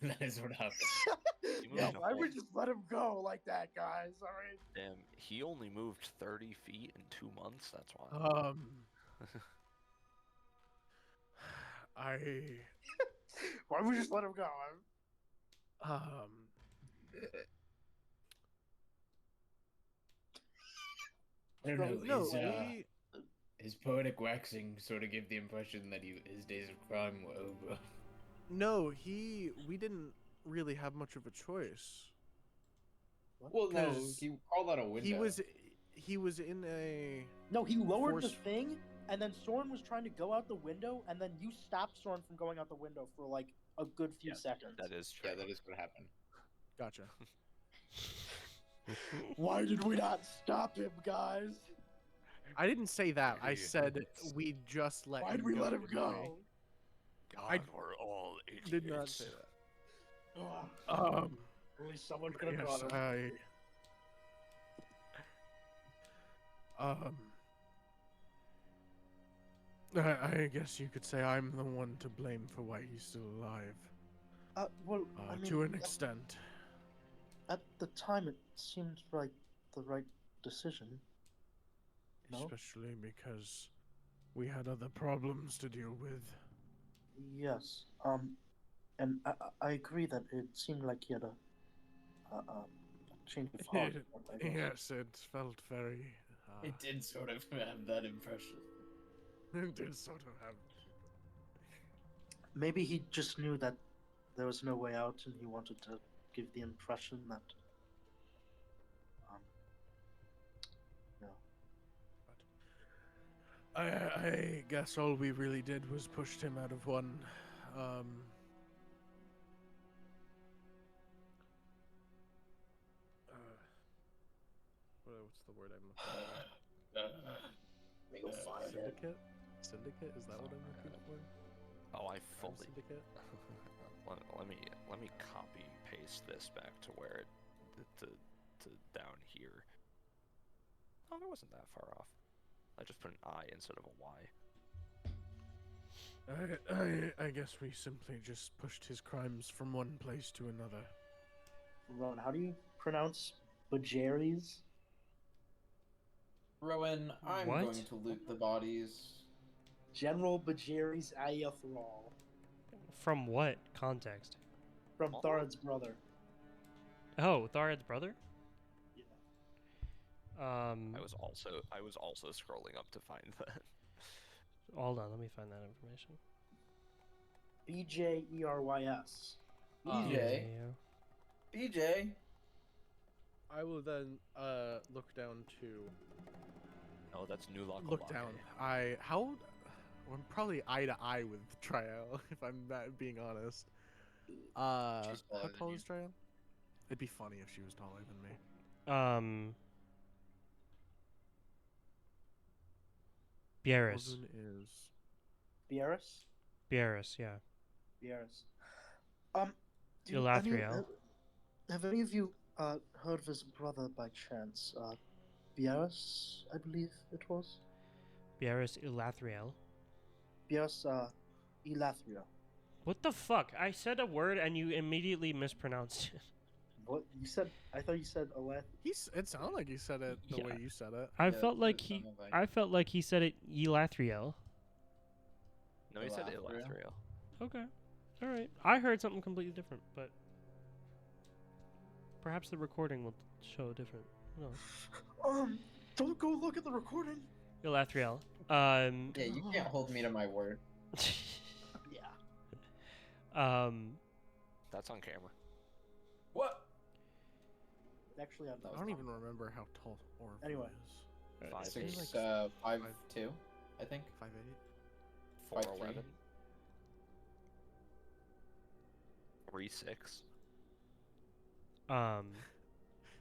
That is what happened. Yeah, why would moved- just let him go like that, guys? All right. Damn, he only moved 30 feet in 2 months. That's why. I Why would we just let him go? I don't know. no, His poetic waxing sort of gave the impression that his days of crime were over. we didn't really have much of a choice. Well, no, 'Cause he crawled out a window. He was in a No, he lowered the Force- thing, and then Soren was trying to go out the window, and then you stopped Soren from going out the window for like a good few seconds. That is true. Yeah, that is what happened. Gotcha. Why did we not stop him, guys? I didn't say that. I said we just let Why him did we go. let him anyway. go? God, we're all idiots. Did not say that. Ugh. At least someone could have Yes, brought him. I guess you could say I'm the one to blame for why he's still alive. Well, I mean, To an extent. at the time, it seemed like the right decision. No? Especially because we had other problems to deal with. Yes. And I agree that it seemed like he had a change of heart. I guess. Yes, it felt very. It did sort of have that impression. It did sort of have. Maybe he just knew that there was no way out, and he wanted to give the impression that. No. I guess all we really did was pushed him out of one. What's the word I'm looking for? You'll find it. Syndicate? Syndicate? Is that what I'm looking for? Oh, I Crime fully. Syndicate? let me copy paste this back to where it to down here. Oh, it wasn't that far off. I just put an I instead of a Y. I guess we simply just pushed his crimes from one place to another. Ron, how do you pronounce Bajaries? Rowan, I'm What? going to loot the bodies. General Bajaries Ayathral From what context? from Oh. Tharad's brother. Oh, Tharad's brother? Yeah. I was also scrolling up to find that. Hold on, let me find that information. BJERYS. BJ. Yeah. BJ. I will then look down to No, that's New Lock. look down. I'm probably eye to eye with Trial if I'm being honest. How She's taller than tall you. is Trial? It'd be funny if she was taller than me. Bieris. Olden is Bieris? Bieris, yeah. Bieris. Elathriel. Have any of you heard of his brother by chance? Bieris, I believe it was. Bieris Elathriel. Bieris, Elathriel. What the fuck? I said a word and you immediately mispronounced it. What you said? I thought you said Elath. it sounded like you said it the Yeah. way you said it. I Yeah, felt that's like what it he sounded like. I felt like he said it Elathriel. No, he said Elathriel. Elathriel. Okay. Alright. I heard something completely different, but perhaps the recording will show different. No. Don't go look at the recording. Elathriel. Yeah, you can't hold me to my word. Yeah. That's on camera. What? Actually, I'm That I was don't not- even remember how tall Orphan Anyway. is. 6, like 5'2", I think. 5'8". 4'11". 3'6".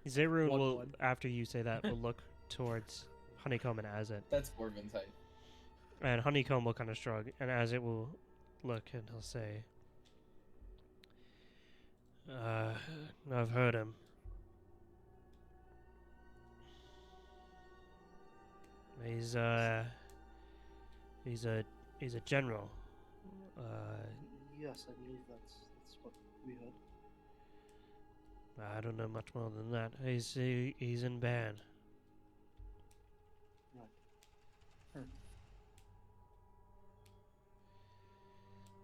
Zerun will, 1-1. after you say that, will look towards Honeycomb and Azet. That's Orban's height. And Honeycomb will kind of shrug, and Azet will look and he'll say, I've heard him. He's a general. Yes, I believe that's what we heard. I don't know much more than that. He's in ban.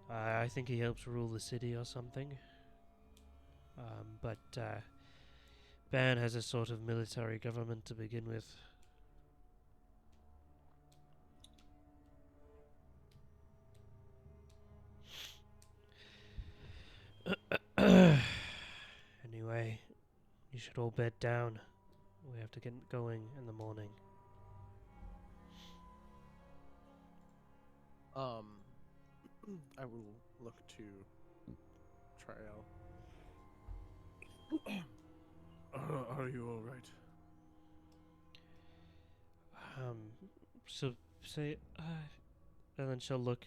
I think he helps rule the city or something. But Ban has a sort of military government to begin with. Anyway, you should all bed down. We have to get going in the morning. I will look to Trial. Are you all right? So say, and then she'll look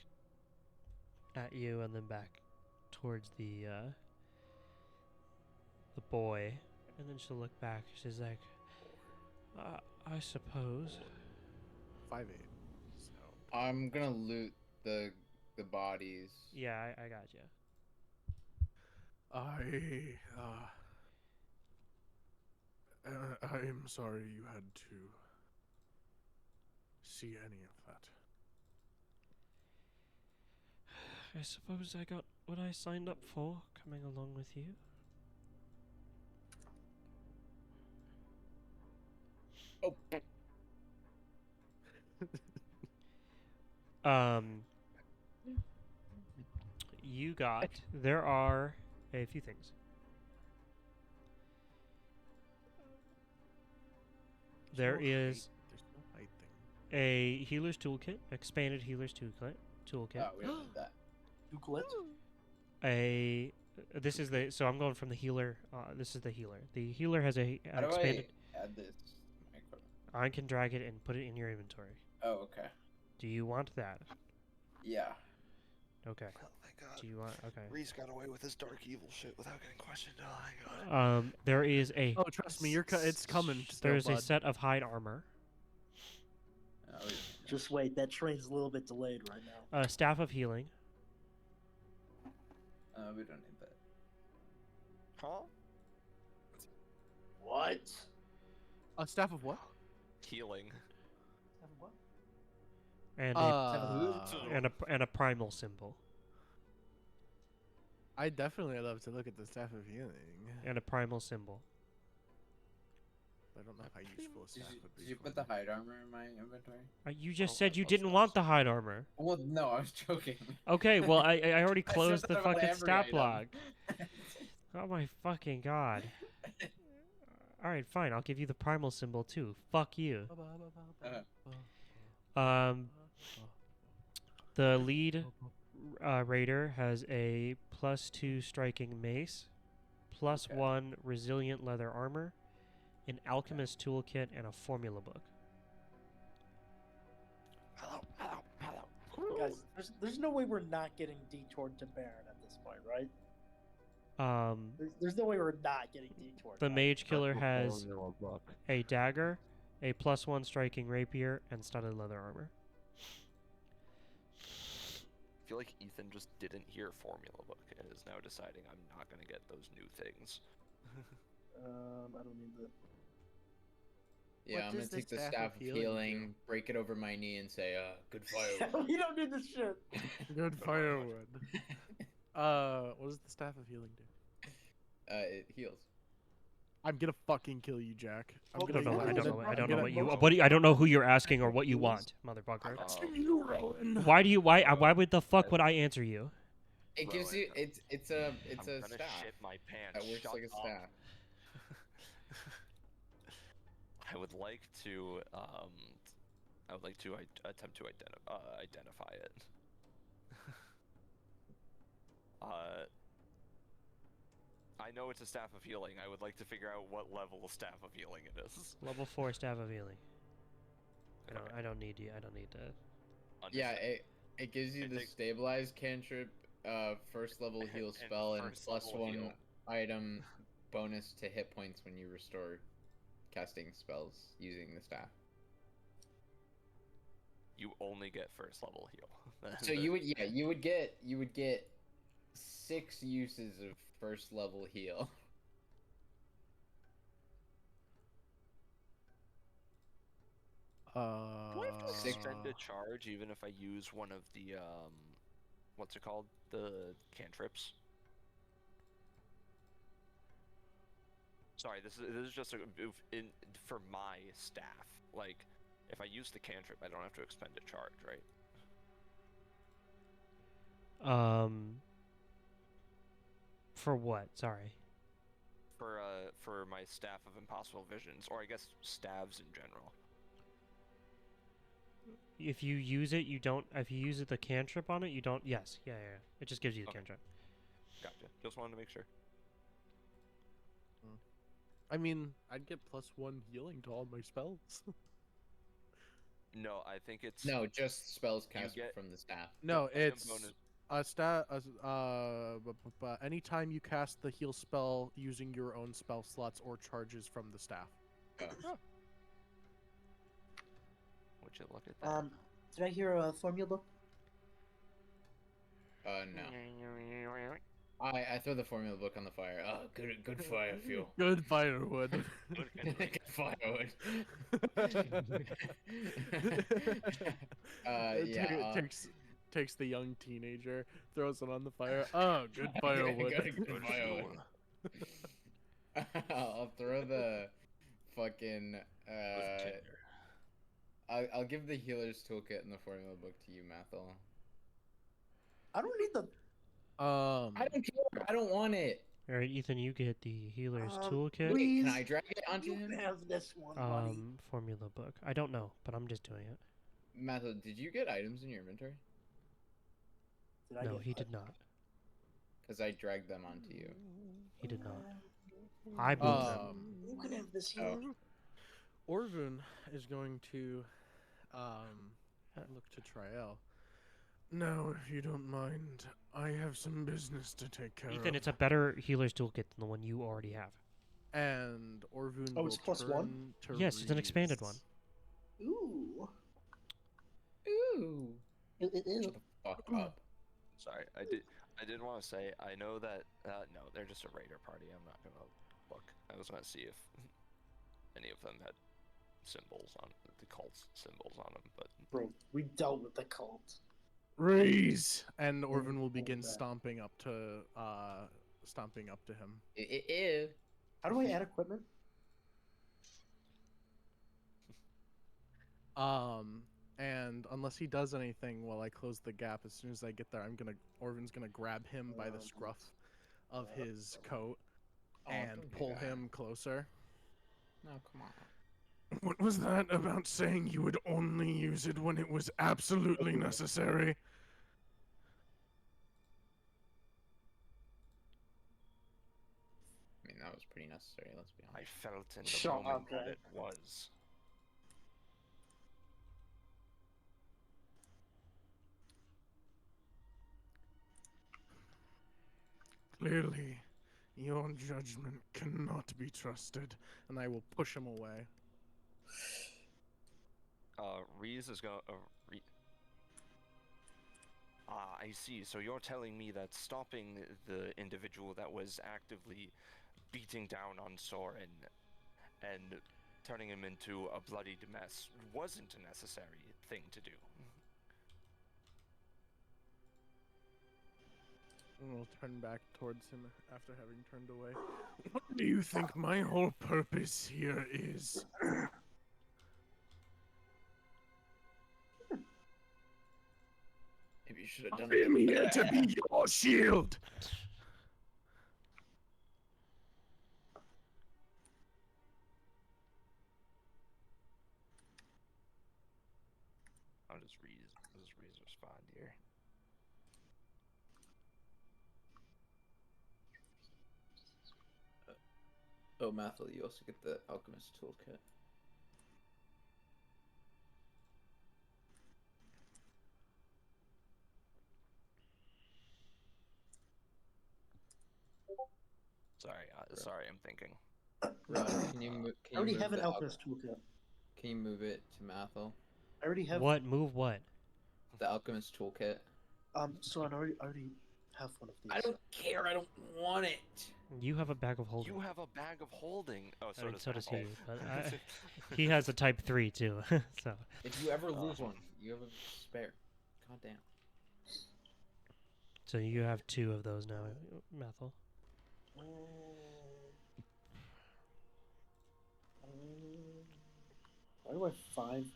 at you and then back towards the boy, and then she'll look back. She's like, I suppose. 5'8". So. I'm gonna loot the bodies. Yeah, I got you. I'm sorry you had to see any of that. I suppose I got what I signed up for, coming along with you. Oh. You got. There are a few things. There is There's no height thing. a healer's toolkit, expanded healer's toolkit. Oh, we don't need that. This is the. So I'm going from the healer. This is the healer. The healer has a How do expanded. I add this? to my equipment? I can drag it and put it in your inventory. Oh, okay. Do you want that? Yeah. Okay. Oh my god. Do you want? Okay. Reese got away with his dark evil shit without getting questioned. Oh my god. There is a. Oh, trust me, it's coming. Still, There's a bud. set of hide armor, Oh, we- Just wait, that train's a little bit delayed right now. a staff of healing, we don't need that. Huh? What? A staff of what? Healing. and a primal symbol, I definitely love to look at the staff of healing. and a primal symbol. I don't know how useful a Did staff you, would be. did you for put me. the hide armor in my inventory? You just Oh, said you I didn't was want the hide armor. Well, no, I was joking. Okay, well I already I said closed that the about fucking every stat item. block. Oh my fucking god. Alright, fine, I'll give you the primal symbol too. Fuck you. The lead raider has a +2 striking mace, +1 resilient leather armor, an alchemist toolkit, and a formula book. Guys, there's no way we're not getting detoured to Baron at this point, right? There's no way we're not getting detoured. The right? mage killer has a dagger, a +1 striking rapier, and studded leather armor. I feel like Ethan just didn't hear formula book and is now deciding I'm not gonna get those new things. I don't need that. Yeah, I'm gonna does the take the staff staff of of healing healing, do? break it over my knee, and say, good fire. we don't need this shit. Good firewood. What does the staff of healing do? It heals. I'm gonna fucking kill you, Jack. I'm Oh, I don't know. wait, I don't know. I don't know gonna- what you. What do you, I don't know who you're asking or what you want, motherfucker. Why do you? Why would the fuck would I answer you? It gives Rowan, you. It's a I'm gonna staff. shit my pants. That works Shut like a up. staff. I would like to attempt to identify it. I know it's a staff of healing. I would like to figure out what level of staff of healing it is. Level 4 staff of healing. Okay. I don't need you. I don't need to. Yeah, Understood. it gives you It the takes- stabilize cantrip, first level heal And spell, and first level +1 heal. item bonus to hit points when you restore casting spells using the staff. You only get first level heal. So you would get 6 uses of first level heal. Do I have to Six- extend a charge even if I use one of the what's it called? The cantrips. Sorry, this is just for my staff. Like, if I use the cantrip, I don't have to expend a charge, right? For what? Sorry. For my staff of impossible visions, or I guess staves in general. If you use it, you don't. If you use it, the cantrip on it, you don't. Yes, yeah. It just gives you the Okay. cantrip. Gotcha. Just wanted to make sure. I mean, I'd get +1 healing to all my spells. No, I think it's No, just spells cast get- from the staff. No, item it's bonus. anytime you cast the heal spell using your own spell slots or charges from the staff. Oh. Would you look at that? Did I hear a formula book? No. I throw the formula book on the fire. Oh, good fire fuel. Good firewood. Good firewood. Takes the young teenager, throws it on the fire. Oh, good firewood. Good firewood. I'll throw the fucking I'll give the healer's toolkit and the formula book to you, Mathel. I don't need the. I don't care. I don't want it. All right, Ethan, you get the healer's Um, toolkit. Wait, can I drag it onto You him? can have this one, buddy. Formula book. I don't know, but I'm just doing it. Mathel, did you get items in your inventory? Did I No, get he that? did not. Because I dragged them onto you. He did not. I moved them. You can have this here. Oh. Orvun is going to look to Triel. Now, if you don't mind, I have some business to take care of. Ethan, it's a better healer's toolkit than the one you already have. And Orvun Oh, will it's +1? turn to Yes, it's an expanded Reese. one. Ooh. Ooh. It is. Shut the fuck up. Sorry, I did want to say I know that no, they're just a raider party. I'm not gonna look. I was gonna see if any of them had symbols on the cult's symbols on them, but Bro, we dealt with the cult. Reese! And Orvun will begin that. stomping up to him. Ew. How do I add equipment? And unless he does anything while I close the gap, as soon as I get there, Orvun's gonna grab him by the scruff of his coat and don't do pull that. him closer. No, come on. What was that about saying you would only use it when it was absolutely necessary? I mean, that was pretty necessary, let's be I honest. felt in the Shut moment up, that Ray. it was. Clearly, your judgment cannot be trusted, and I will push him away. Reese is gonna. I see. So you're telling me that stopping the individual that was actively beating down on Soren and turning him into a bloodied mess wasn't a necessary thing to do. And we'll turn back towards him after having turned away. What do you think my whole purpose here is? Maybe you should have done I'm it. here to be your shield! How does Reese respond here? Oh, Mathel, you also get the Alchemist Toolkit. Sorry, I'm thinking. Ron, can you move? I already have an alchemist toolkit. Can you move it to Mathel? I already have. What? Move what? The Alchemist Toolkit. So I already have one of these. I don't care. I don't want it. You have a bag of holding. You have a bag of holding. Oh, I mean, so does Apple. he. But he has a Type 3 too. So. If you ever lose one, you have a spare. God damn. So you have 2 of those now, Mathel. Why do I have 5?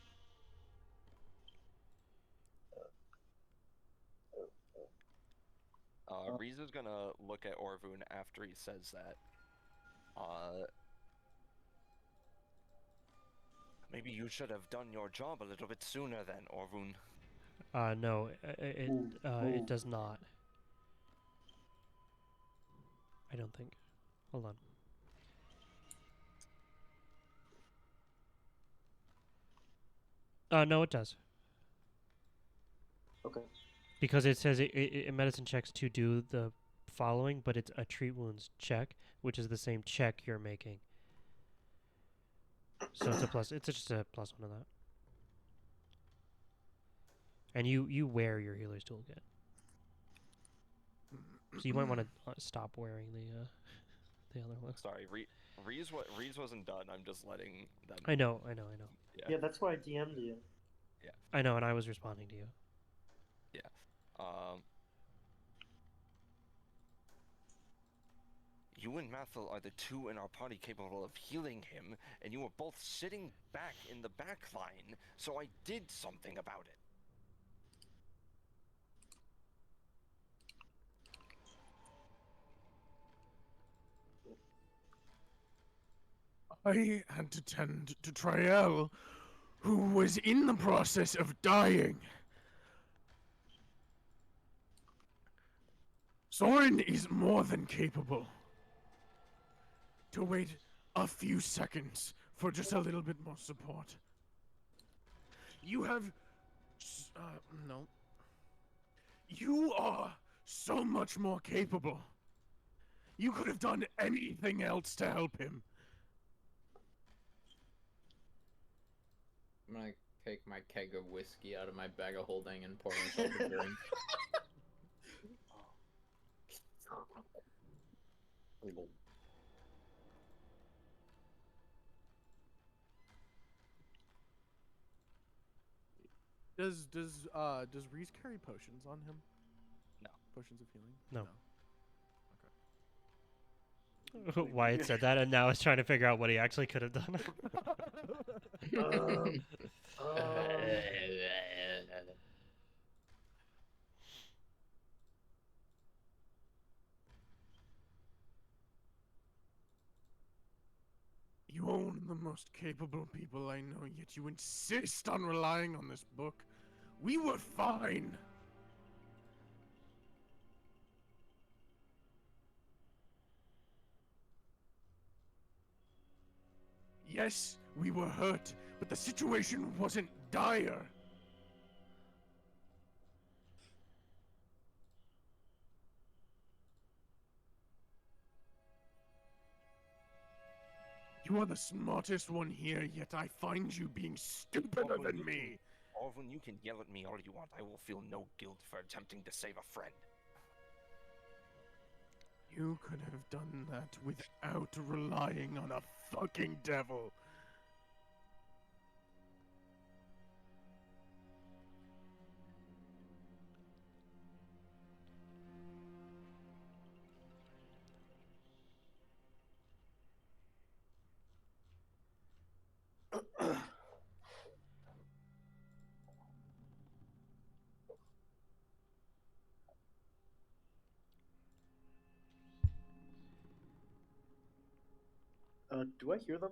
Riza's gonna look at Orvun after he says that. Maybe you should have done your job a little bit sooner then, Orvun. No, it does not. I don't think. Hold on. No, it does. Okay. Because it says it medicine checks to do the following, but it's a treat wounds check, which is the same check you're making. So it's a plus. It's just a +1 of that. And you wear your healer's toolkit, so you might want to stop wearing the other one. Sorry, Reese wasn't done. I'm just letting them. I know. Yeah, that's why I DM'd you. Yeah. I know, and I was responding to you. Yeah. You and Mathel are the 2 in our party capable of healing him, and you were both sitting back in the back line, so I did something about it. I had to tend to Triel, who was in the process of dying. Soren is more than capable to wait a few seconds for just a little bit more support. You have... no. You are so much more capable. You could have done anything else to help him. I'm gonna take my keg of whiskey out of my bag of holding and pour myself a drink. Does Reese carry potions on him? No. Potions of healing? No. Wyatt said that, and now is trying to figure out what he actually could have done. You are one of the most capable people I know, yet you insist on relying on this book. We were fine. Yes, we were hurt, but the situation wasn't dire. You are the smartest one here, yet I find you being stupider than me. Orvun, you can yell at me all you want. I will feel no guilt for attempting to save a friend. You could have done that without relying on a fucking devil. Do I hear them?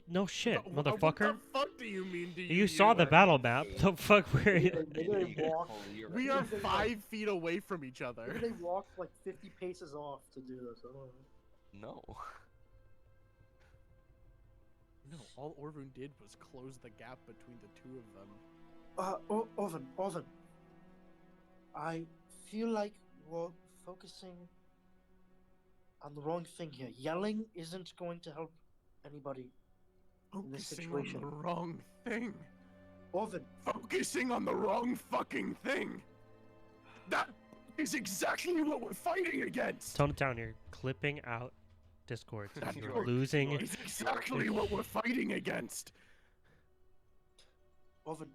No shit, What motherfucker. the fuck do you mean? You saw the battle map. The fuck were you? We are 5 feet away from each other. Maybe they walked like 50 paces off to do this. I don't know. No. No, all Orvun did was close the gap between the 2 of them. Orvun. I feel like we're focusing on the wrong thing here. Yelling isn't going to help anybody in this situation. Focusing on the wrong thing. Orvun. Focusing on the wrong fucking thing. That is exactly what we're fighting against. Tone it down. You're clipping out Discord. So That you're book losing. is exactly what we're fighting against. Oven,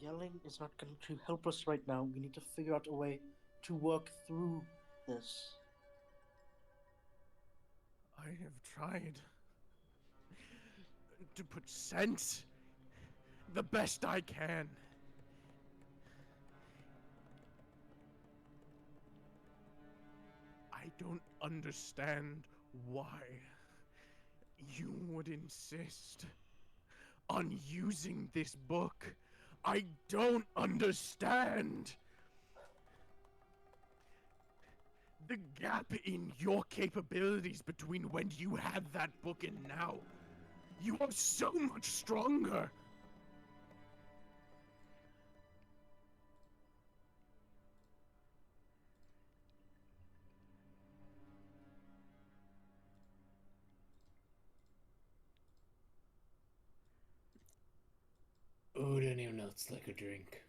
yelling is not going to help us right now. We need to figure out a way to work through this. I have tried to put sense the best I can. I don't understand why you would insist on using this book. I don't understand. The gap in your capabilities between when you had that book and now. You are so much stronger. Would anyone else like a drink?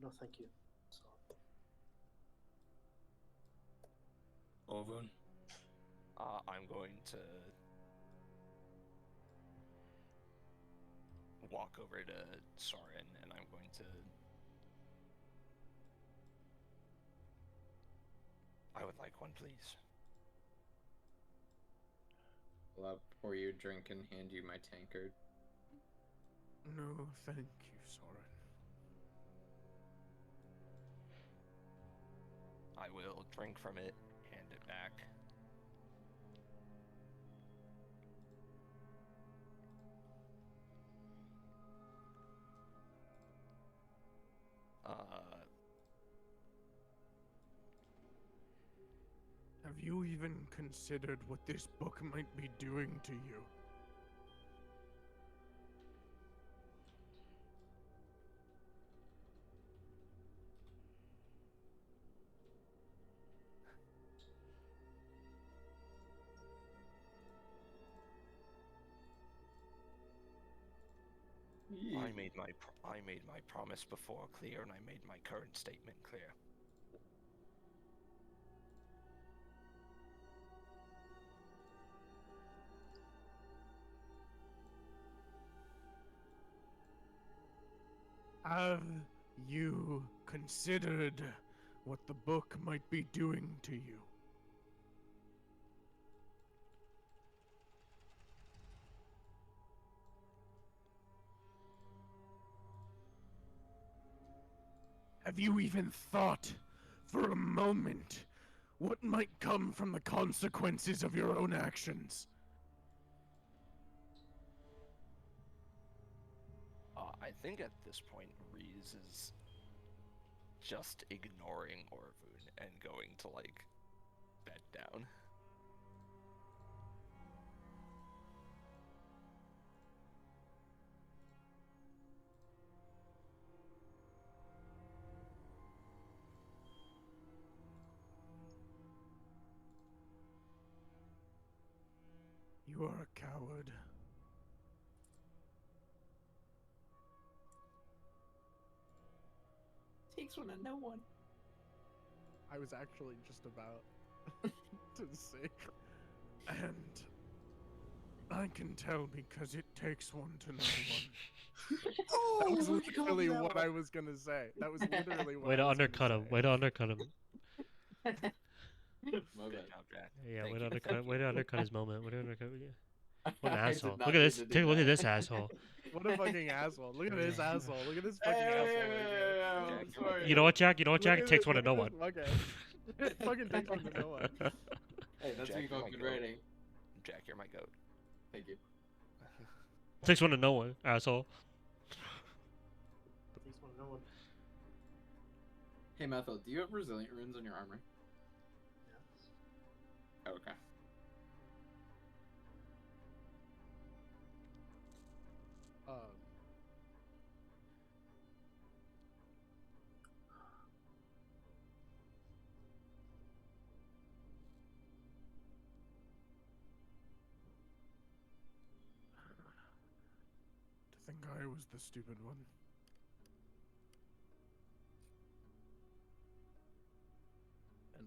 No, thank you. So, Oven. I'm going to walk over to Soren and I'm going to. I would like one, please. I'll pour you a drink and hand you my tankard. No, thank you, Soren. I will drink from it, hand it back. Have you even considered what this book might be doing to you? I made my promise before clear, and I made my current statement clear. Have you considered what the book might be doing to you? Have you even thought for a moment what might come from the consequences of your own actions? I think at this point, Reese is just ignoring Orvun and going to, like, bed down. You are a coward. Takes one and no one. I was actually just about to say. And I can tell because it takes one to know one. That was literally what I was gonna say. That was literally what Way I to was gonna undercut him. say. Way to undercut him. My Good bad. job, Jack. Yeah, Thank way to you. undercut. Way to undercut his moment. Way to undercut. Yeah. What an I did asshole! not Look at mean this. to do Take a look at that. this asshole. What a fucking asshole. Look at this Yeah. asshole. Look at this fucking asshole right here. I'm sorry. You know what, Jack? You know what, Look Jack? at It takes this- one to look know at one. this- Okay. It fucking takes one to know one. Hey, that's Jack, what you call you're my good goat. writing. Jack, you're my goat. Thank you. Takes one to know one, asshole. takes one to know one. Hey, Methil, do you have resilient runes on your armor? Yes. Oh, okay. To think I was the stupid one.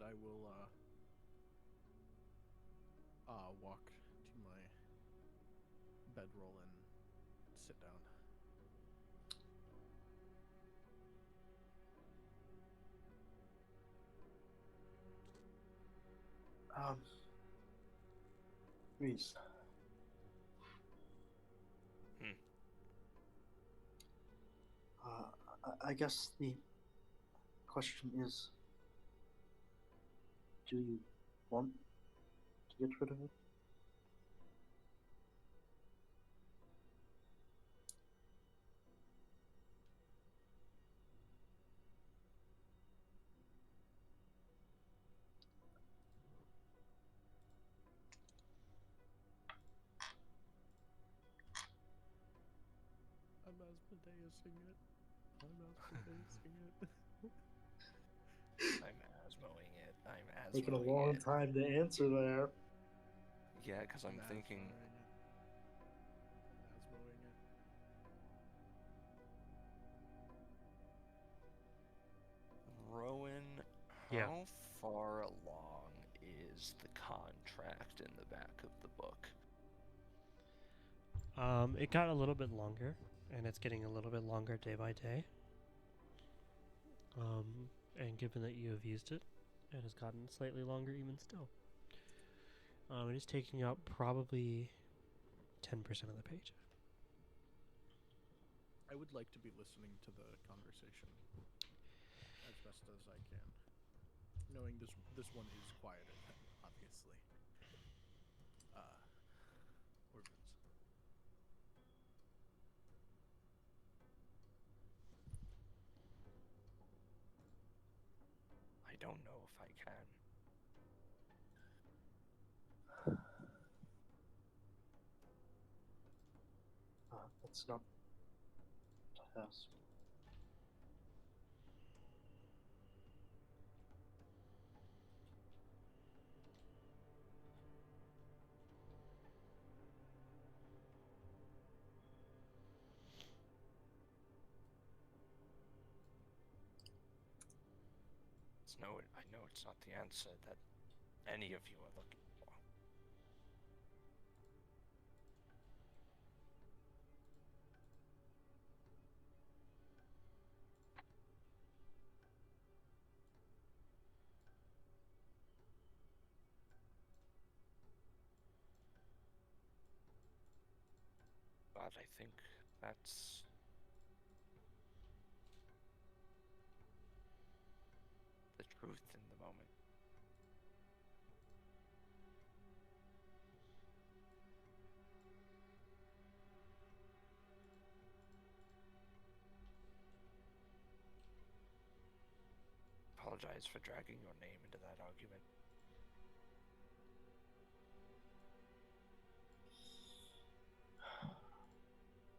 I will walk to my bedroll and sit down. Reese. I guess the question is, do you want to get rid of it? I'm Asmodeusing it. I'm Asmodeusing it. I'm asmoing it. I'm asmoing Taking a long it. time to answer there. Yeah, because I'm thinking. asmoing it. I'm asmoing it. Rowan, Yeah. how far along is the contract in the back of the book? It got a little bit longer, and it's getting a little bit longer day by day. And given that you have used it, it has gotten slightly longer even still. It is taking up probably 10% of the page. I would like to be listening to the conversation as best as I can, knowing this one is quieter than obviously. Orphans. I don't know if I can. That's not a task. I know it's not the answer that any of you are looking for. But I think that's the truth in the moment. Apologize for dragging your name into that argument.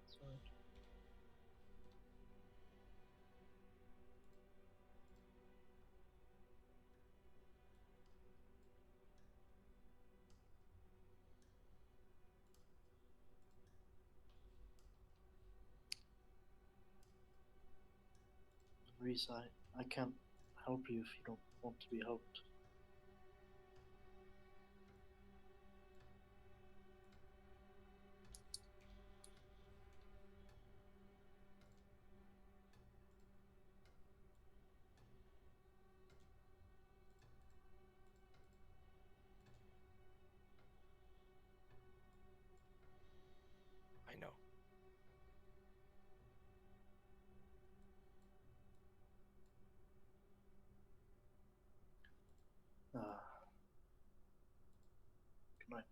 Sorry. Reese, I can't help you if you don't want to be helped. I know. Good night.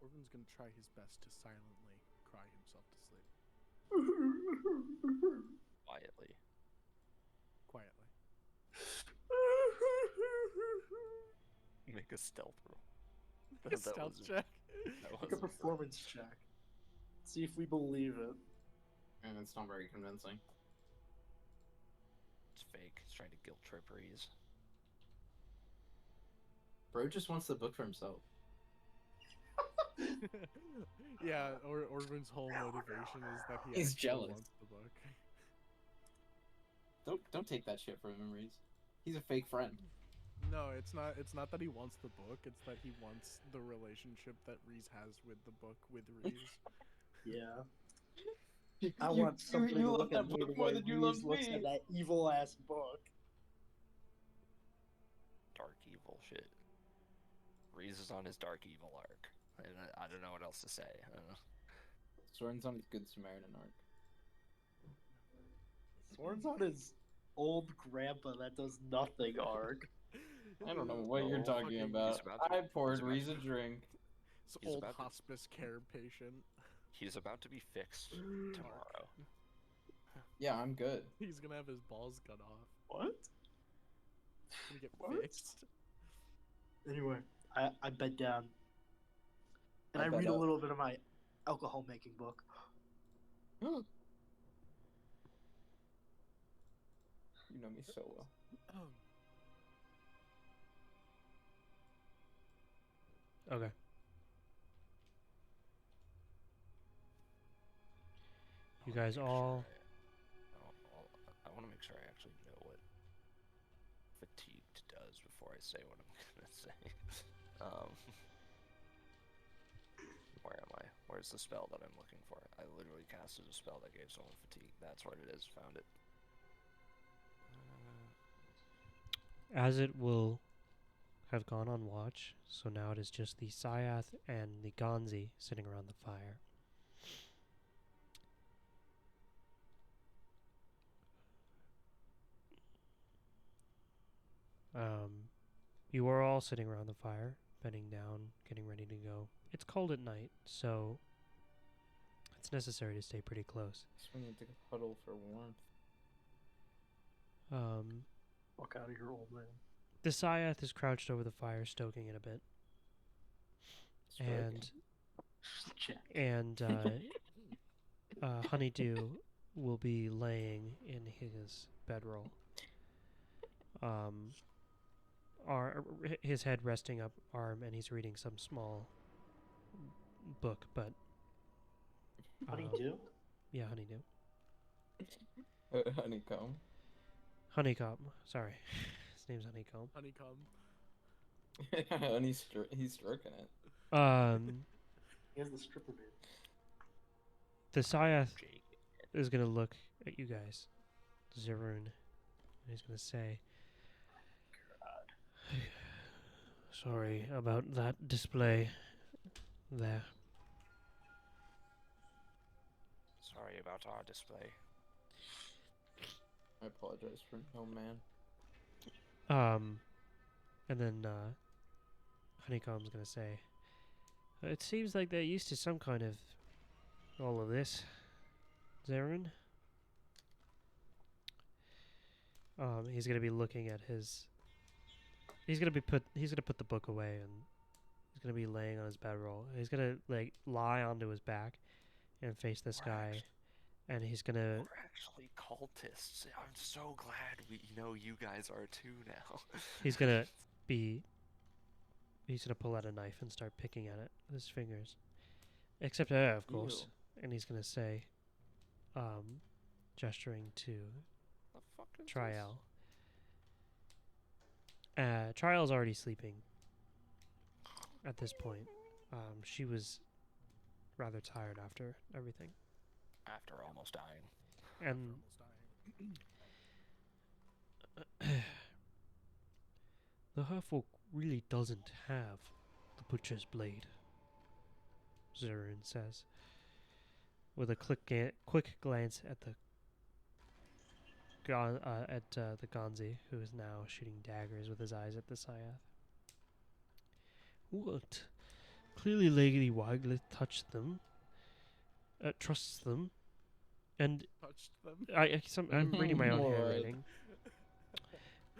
Orphan's gonna try his best to silently cry himself to sleep. Quietly. Quietly. Make a stealth roll. Stealth check. That Make a was performance check. See if we believe it. And it's not very convincing. It's fake. He's trying to guilt trip Reese. Bro just wants the book for himself. Yeah, Orvin's whole motivation is that he He's actually jealous. wants the book. Don't take that shit from him, Reese. He's a fake friend. No, it's not. It's not that he wants the book. It's that he wants the relationship that Reese has with the book with Reese. Yeah. I want somebody to look at me the way Reese looks at that evil ass book. Dark evil shit. Reese is on his dark evil arc. And I don't know what else to say. I don't know. Soren's on his Good Samaritan arc. Soren's on his old grandpa that does nothing arc. I don't know what you're Oh, talking fucking- about. he's about to- I poured he's about Reese to- a drink. It's He's old about to- hospice care patient. He's about to be fixed tomorrow. Yeah, I'm good. He's gonna have his balls cut off. What? Gonna get What? fixed. Anyway, I bed down. And I I bed read a up. little bit of my alcohol making book. You know me so well. Okay. You guys all. I want to make sure I actually know what fatigued does before I say what I'm gonna say. Where am I? Where's the spell that I'm looking for? I literally casted a spell that gave someone fatigue. That's what it is. Found it. As it will have gone on watch, so now it is just the Syath and the Gonzi sitting around the fire. You are all sitting around the fire, bedding down, getting ready to go. It's cold at night, so it's necessary to stay pretty close. So we need to huddle for warmth. Fuck out of here, old man. The Syath is crouched over the fire, stoking it a bit, Stroking. Check. and Honeydew will be laying in his bedroll. His head resting up arm, and he's reading some small book, but Honeydew? yeah, Honeydew. Honeycomb. Honeycomb. Sorry, his name's Honeycomb. Honeycomb. And he's stroking it. He has the stripper beard. The Syath Jake. is gonna look at you guys, Zerun, and he's gonna say, "Sorry about that display there." Sorry about our display. I apologize for no man. And then Honeycomb's gonna say, "It seems like they're used to some kind of all of this, Zerun." He's gonna be looking at his. He's gonna put the book away, and he's gonna be laying on his bedroll. He's gonna lie onto his back, and face the sky, and he's gonna. We're actually cultists. I'm so glad you guys are too now. He's gonna be. He's gonna pull out a knife and start picking at it with his fingers, except of course. And he's gonna say, gesturing to The fuck is Trial. Trial's already sleeping at this point. She was rather tired after everything. this? After almost dying. And Almost dying. the Herfolk really doesn't have the Butcher's Blade, Zerun says, with a quick glance at the the Gonzi, who is now shooting daggers with his eyes at the Syath. What? Clearly Lady Wyglet touched them, trusts them, and Touched them. I'm reading my own Lord. handwriting.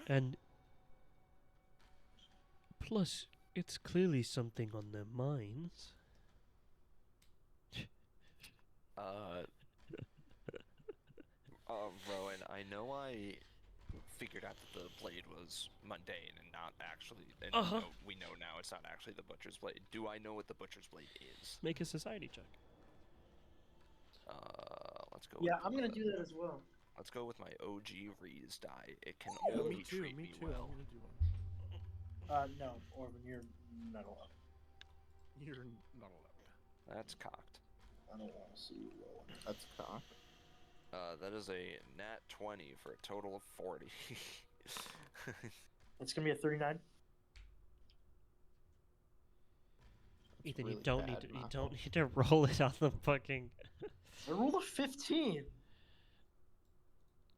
And plus, it's clearly something on their minds. Uh, Rowan, I know I figured out that the blade was mundane and not actually, and Uh-huh. we know now it's not actually the butcher's blade. Do I know what the butcher's blade is? Make a society check. Let's go. Yeah, with I'm gonna the- do that as well. Let's go with my OG Reese die. It can Yeah, only me too. treat Me me too. well. I'm gonna do one. No, Orban, you're not allowed. You're not allowed. That's cocked. I don't want to see you roll. That's cock. That is a nat 20 for a total of 40. It's gonna be a 39. Ethan, really you don't bad, need to. You Michael. don't need to roll it on the fucking. I rolled a 15.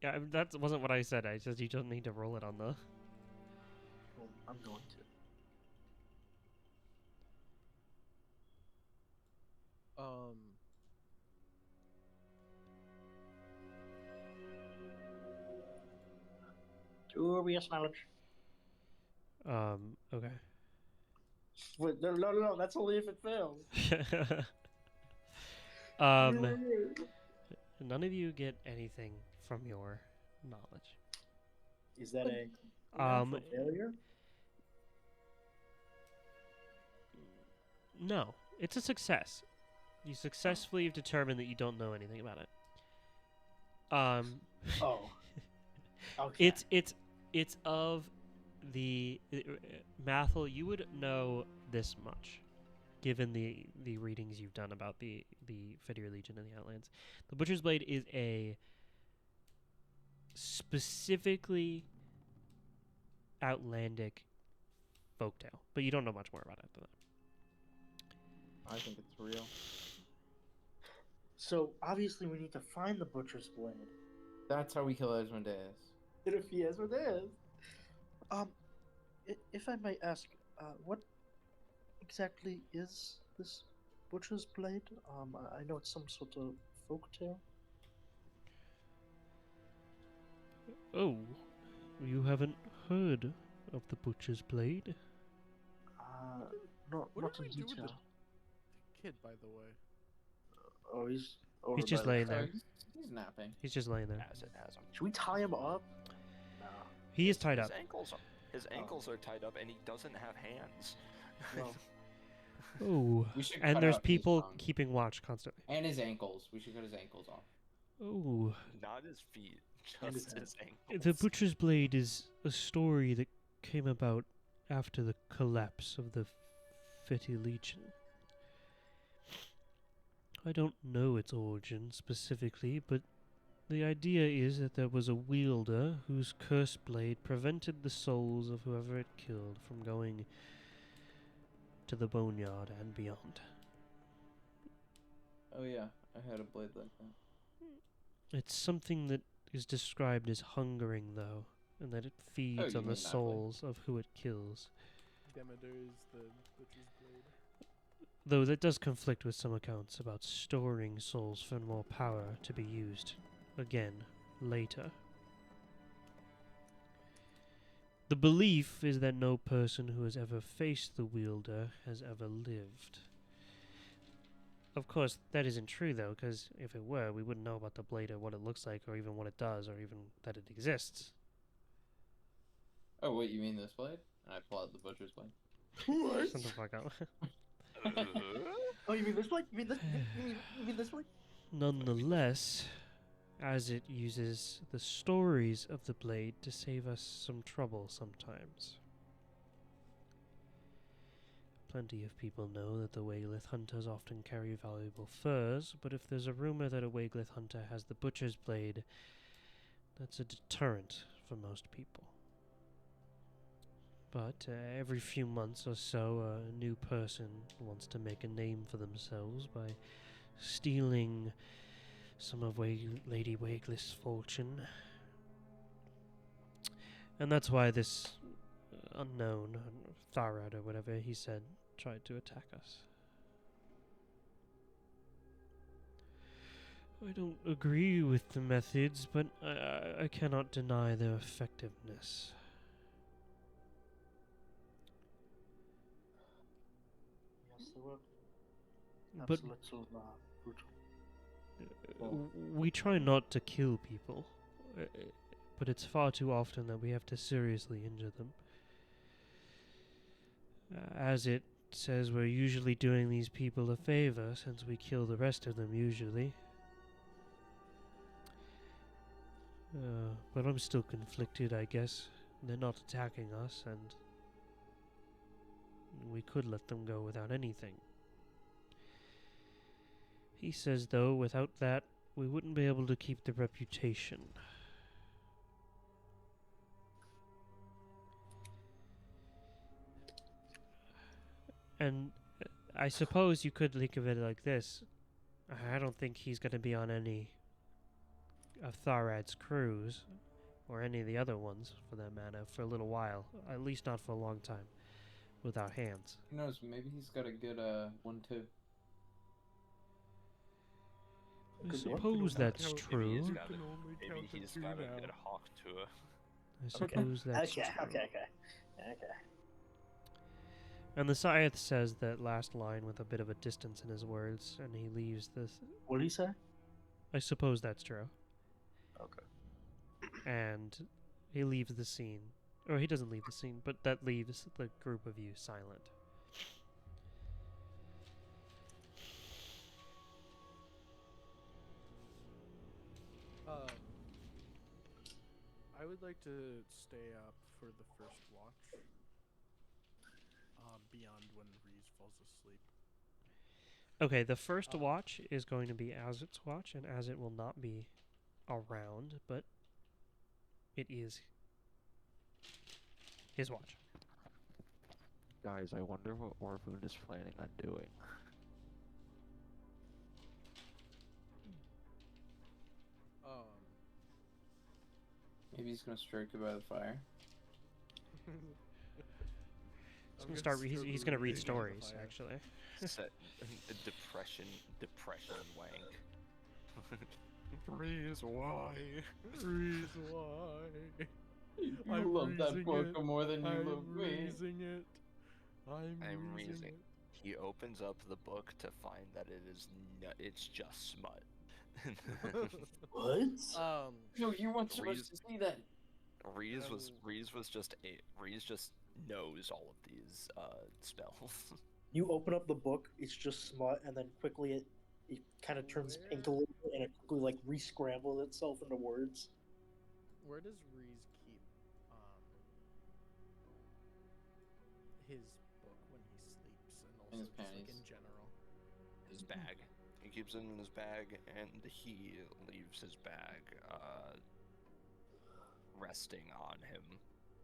Yeah, that wasn't what I said. I said you don't need to roll it on the. Well, I'm going to. Curious knowledge. Okay. Wait, no, that's only if it fails. None of you get anything from your knowledge. Is that a Um, failure? No, it's a success. You successfully have determined that you don't know anything about it. Oh. Okay. It's of the Mathel. You would know this much, given the readings you've done about the Fiddir Legion and the Outlands. The Butcher's Blade is a specifically outlandic folktale, but you don't know much more about it than that. I think it's real. So obviously we need to find the butcher's blade. That's how we kill Asmodeus. And if he has what it is. If I may ask, what exactly is this butcher's blade? I know it's some sort of folktale. Oh, you haven't heard of the Butcher's Blade? Not What not did in we do with detail. the kid, by the way? Oh, he's over He's just by the laying there. fence. He's napping. He's just laying there. As it has him. Should we tie him up? No. He is tied up. His ankles are tied up, and he doesn't have hands. Well, Oh, We should and cut there's out his people tongue. keeping watch constantly. And his ankles. We should cut his ankles off. Oh, Not his feet, And his just head. his ankles. the Butcher's Blade is a story that came about after the collapse of the Fiddir Legion. I don't know its origin specifically, but the idea is that there was a wielder whose cursed blade prevented the souls of whoever it killed from going to the boneyard and beyond. Oh yeah, I had a blade like that. It's something that is described as hungering, though, and that it feeds you on mean the that blade. souls of who it kills. Demeter is the butcher's blade. Though that does conflict with some accounts about storing souls for more power to be used again later. The belief is that no person who has ever faced the wielder has ever lived. Of course, that isn't true, though, because if it were, we wouldn't know about the blade or what it looks like, or even what it does, or even that it exists. Oh wait, you mean this blade? And I pull out the butcher's blade. Shut the fuck up. oh, you mean this blade? You mean this blade? Nonetheless, as it uses the stories of the blade to save us some trouble sometimes. Plenty of people know that the Waglith hunters often carry valuable furs, but if there's a rumor that a Waglith hunter has the butcher's blade, that's a deterrent for most people. But every few months or so, a new person wants to make a name for themselves by stealing some of Lady Waglith's fortune. And that's why this unknown, Tharad or whatever he said, tried to attack us. I don't agree with the methods, but I cannot deny their effectiveness. Yes, they were. But That's a little brutal. We try not to kill people, but it's far too often that we have to seriously injure them. As it says, we're usually doing these people a favor since we kill the rest of them usually. But I'm still conflicted, I guess. They're not attacking us, and we could let them go without anything. He says, though, without that, we wouldn't be able to keep the reputation. And I suppose you could think of it like this. I don't think he's going to be on any of Tharad's crews, or any of the other ones, for that matter, for a little while. At least not for a long time, without hands. Who knows? Maybe he's got a good one too. I Good one. suppose that's Maybe true. he's got a good hawk tour. I suppose that's true. Okay. And the Scythe says that last line with a bit of a distance in his words, and he leaves this. What did he say? I suppose that's true. Okay. And he leaves the scene. Or he doesn't leave the scene, but that leaves the group of you silent. I would like to stay up for the first watch. Beyond when Reese falls asleep. Okay, the first watch is going to be Azit's watch, and Azit will not be around, but it is his watch. Guys, I wonder what Orphan is planning on doing. Maybe he's gonna strike you by the fire. He's gonna read stories, actually. Set depression wank. Reese, why? Reese, why? You I'm love that reading book it. more than you I'm love me. reading it. I'm reading reading it. He opens up the book to find that it is it's just smut. What? No, you weren't supposed Reese- to see that. Reese just knows all of these spells. You open up the book, it's just smut, and then quickly it kind of turns pink a little bit, and it quickly like re-scrambles itself into words. Where does Reese keep his book when he sleeps, and also In his just like panties. in general? His bag. He keeps it in his bag, and he leaves his bag resting on him.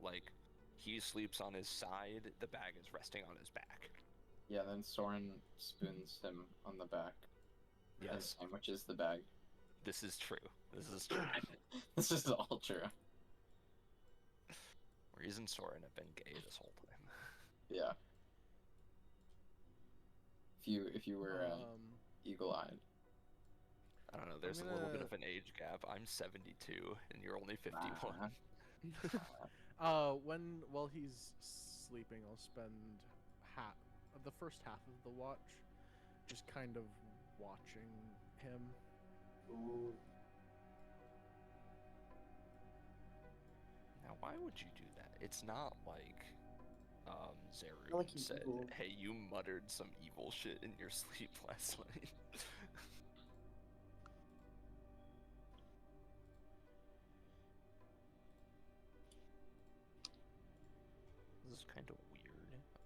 Like, he sleeps on his side, the bag is resting on his back. Yeah, then Soren spoons him on the back. And Yes, sandwiches the bag. this is true. This is true. This is all true. Reese and Soren have been gay this whole time. Yeah. If you were eagle-eyed. I don't know, there's a little bit gonna- of an age gap. I'm 72, and you're only 51. While he's sleeping, I'll spend the first half of the watch just kind of watching him. Ooh. Now, why would you do that? It's not like Zeru Not like he's said, evil. hey, you muttered some evil shit in your sleep last night. This is kind of weird.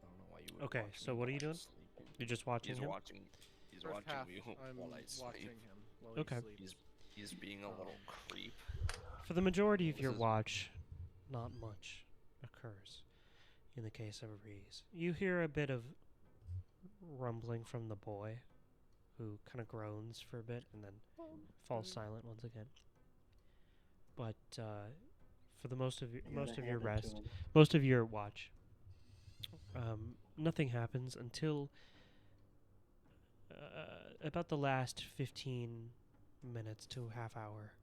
I don't know why you would Okay, watch so me what are while you I'm doing? sleeping. You're just watching He's him? watching. He's First watching half, me I'm while I sleep. watching him while Okay. he sleeps. He's being a little creep. For the majority of This your is- watch, not much occurs. In the case of Reese, you hear a bit of rumbling from the boy, who kind of groans for a bit and then falls silent once again. But for the most of your rest, most of your watch, nothing happens until about the last 15 minutes to half hour.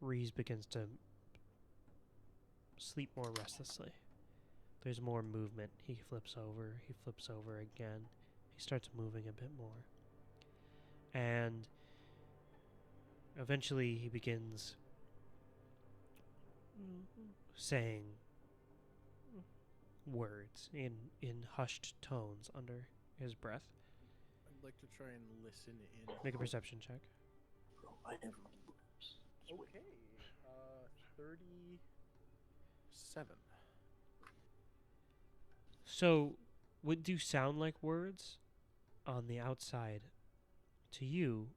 Reese begins to sleep more restlessly. There's more movement. He flips over again. He starts moving a bit more. And eventually he begins saying words in hushed tones under his breath. I'd like to try and listen in. Make a perception check. Bro, I never read words. Okay. 37. So, what do sound like words on the outside to you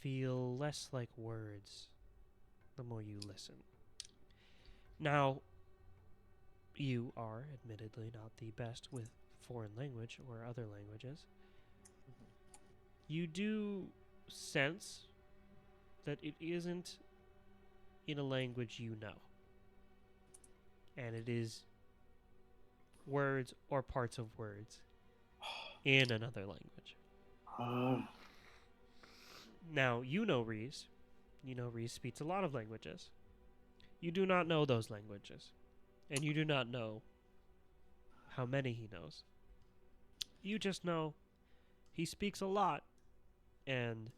feel less like words the more you listen. Now, you are admittedly not the best with foreign language or other languages. You do sense that it isn't in a language you know. And it is words or parts of words in another language. Now, you know Reese. You know Reese speaks a lot of languages. You do not know those languages. And you do not know how many he knows. You just know he speaks a lot, and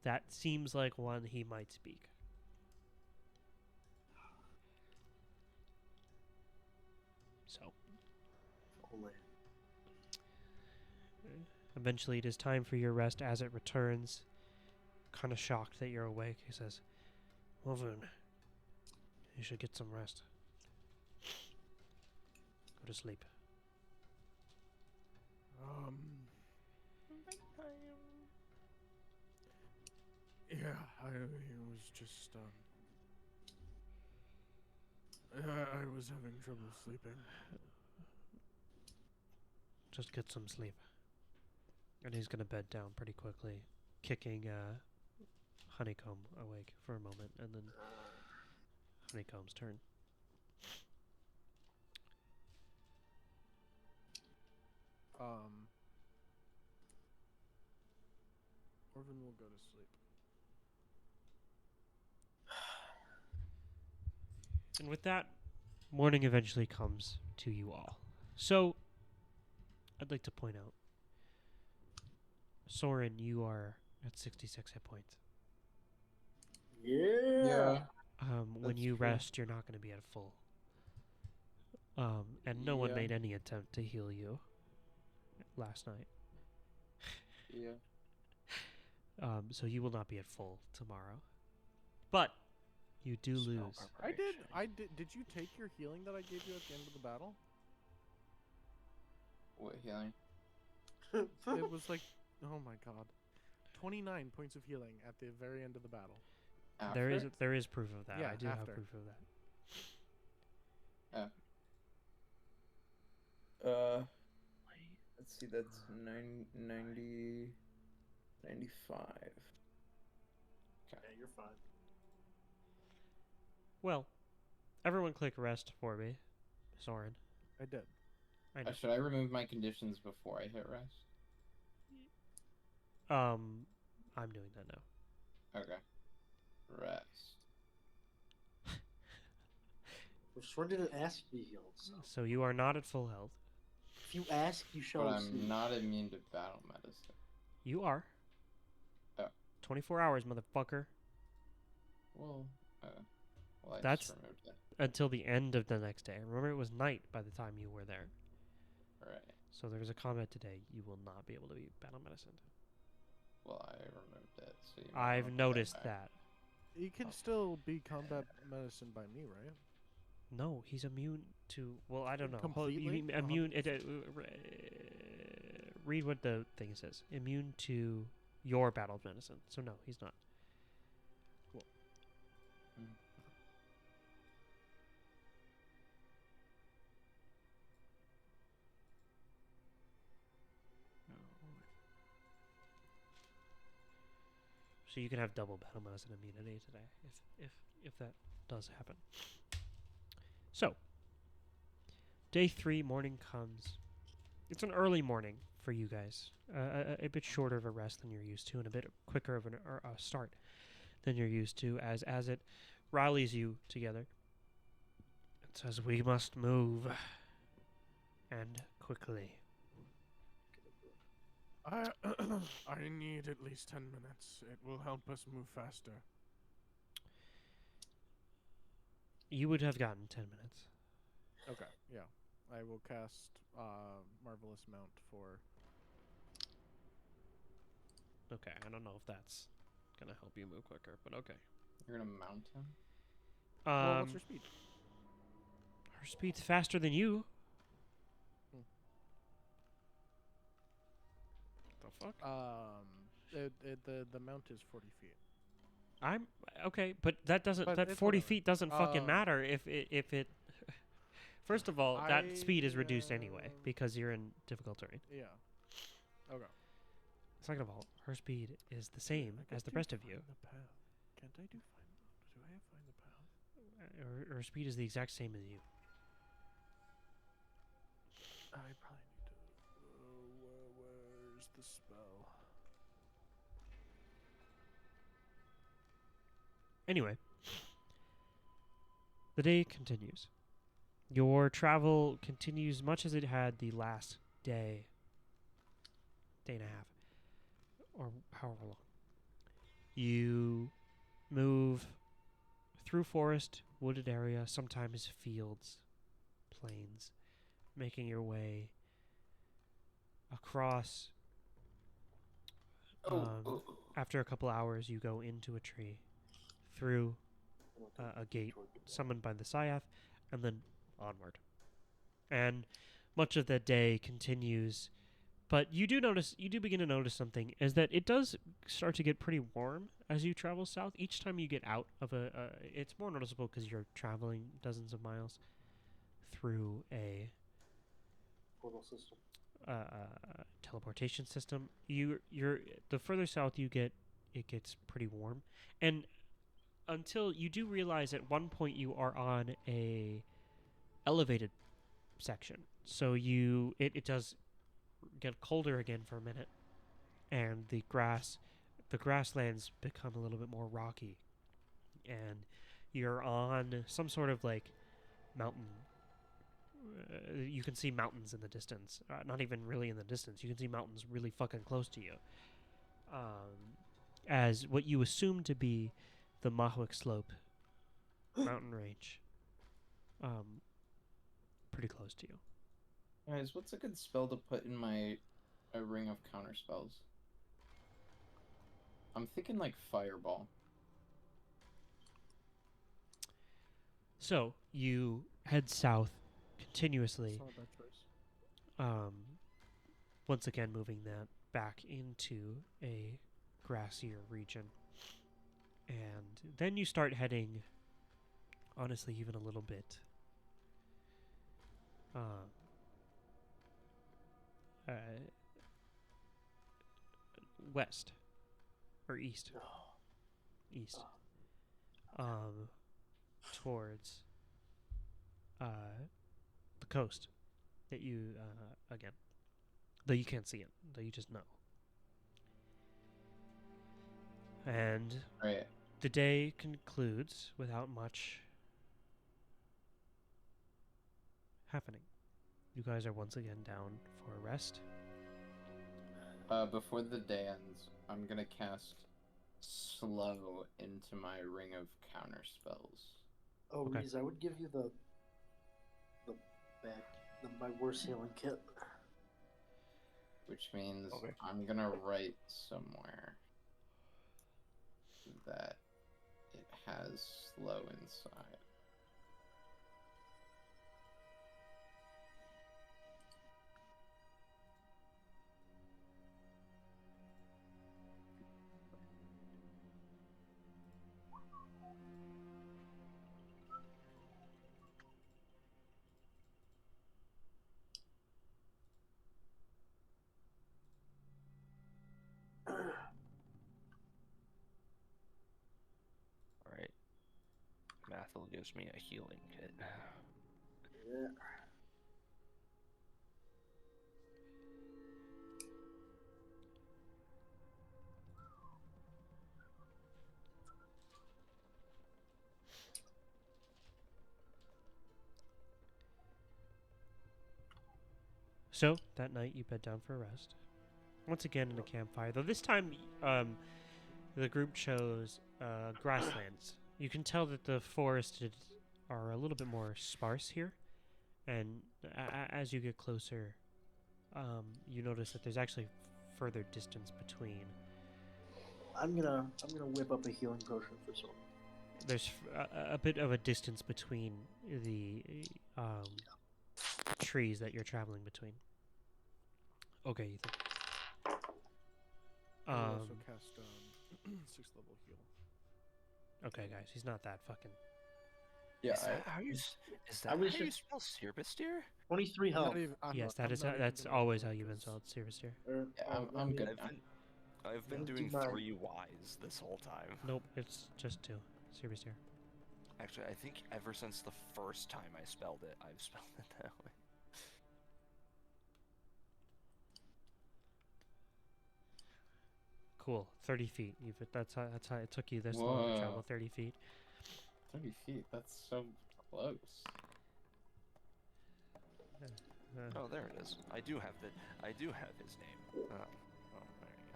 that seems like one he might speak. So, eventually it is time for your rest. As it returns, kind of shocked that you're awake, he says, Wolverine, you should get some rest. Go to sleep. Yeah, I was just, I was having trouble sleeping. Just get some sleep. And he's gonna bed down pretty quickly, kicking Honeycomb awake for a moment, and then Honeycomb's turn. Orvin will go to sleep. And with that, morning eventually comes to you all. So, I'd like to point out, Soren, you are at 66 hit points. Yeah. When That's you true. rest, you're not going to be at full. And no one Yeah. made any attempt to heal you last night. Yeah. So you will not be at full tomorrow. But you do lose. I did. Did you take your healing that I gave you at the end of the battle? What healing? It was like, oh my god, 29 points of healing at the very end of the battle. After? There is proof of that. Yeah, I do have after. proof of that. Let's see, that's 90, 95. Yeah, you're fine. Well, everyone click rest for me, Soren. I did. I know. Should I remove my conditions before I hit rest? I'm doing that now. Okay. Rest. Sort didn't ask to be healed, so So you are not at full health. if you ask, you shall But receive. I'm not immune to battle medicine. You are. Oh. 24 hours, motherfucker. Well, I That's- just removed that. Until the end of the next day. Remember, it was night by the time you were there. Right. So there's a combat today. You will not be able to be battle medicine. Well, I removed it. So you might I've wanna put noticed back. that. You can still be combat medicine by me, right? No, he's immune to. Well, I don't know. Completely? You mean immune. Read what the thing says. Immune to your battle medicine. So no, he's not. So you can have double battle medicine immunity today, if that does happen. So, day 3 morning comes. It's an early morning for you guys, a bit shorter of a rest than you're used to, and a bit quicker of a start than you're used to, as it rallies you together. It says, "We must move, and quickly." I I need at least 10 minutes. It will help us move faster. You would have gotten 10 minutes. Okay, yeah. I will cast Marvelous Mount for... Okay, I don't know if that's gonna help you move quicker, but okay. You're gonna mount him? Well, what's her speed? Her speed's faster than you. The fuck? The mount is 40 feet. I'm okay, but that doesn't. But that it's 40 whatever. feet doesn't fucking matter if it. First of all, that speed is reduced anyway because you're in difficult terrain. Yeah. Okay. Second of all, her speed is the same as the rest of you. The path. Can't I do I have find the path? Her speed is the exact same as you. I probably need to. Where's the spell? Anyway, the day continues. Your travel continues much as it had the last day and a half, or however long. You move through forest, wooded area, sometimes fields, plains, making your way across. After a couple hours, you go into a tree, through a gate summoned by the Syath, and then onward. And much of that day continues, but you do begin to notice something, is that it does start to get pretty warm as you travel south. Each time you get out of it's more noticeable because you're traveling dozens of miles through a Portal system. Teleportation system. You're the further south you get, it gets pretty warm, and until you do realize at one point you are on a elevated section, so it does get colder again for a minute, and the grasslands become a little bit more rocky, and you're on some sort of like mountain. You can see mountains in the distance. Not even really in the distance. You can see mountains really fucking close to you. As what you assume to be the Mahwick Slope mountain range. Pretty close to you. Guys, what's a good spell to put in my ring of counter spells? I'm thinking like Fireball. So you head south continuously. That's not a bad choice. Once again moving that back into a grassier region. And then you start heading, honestly, even a little bit west or east. East. Towards the coast that you again, though you can't see it, though you just know. And Right. the day concludes without much happening. You guys are once again down for a rest. Before the day ends, I'm gonna cast Slow into my ring of counter spells. Oh, Okay. Reese, I would give you my worst healing kit. Which means Okay. I'm gonna write somewhere that it has slow inside. Alright. Mathil gives me a healing kit. Yeah. So that night you bed down for a rest. once again in a campfire. Though this time, the group chose grasslands. You can tell that the forested are a little bit more sparse here, and as you get closer, you notice that there's actually further distance between. I'm gonna whip up a healing potion for soul. There's a bit of a distance between the trees that you're traveling between. Okay, Ethan. I'll also cast 6th level heal. Okay, guys, he's not that fucking. Yeah, Is that how you was how you just- spell Cerbistir? 23 I'm not health. even- I'm Yes, not- that I'm is not even that's gonna always roll how you've been this. spelled, Searstir. I'm I've been Let me do doing my- 3 Ys this whole time. Nope, it's just 2. Searstir. Actually, I think ever since the first time I spelled it, I've spelled it that way. Cool. 30 feet. That's how it took you this long to travel Whoa. 30 feet. 30 feet. That's so close. Oh, there it is. I do have his name. Oh, there you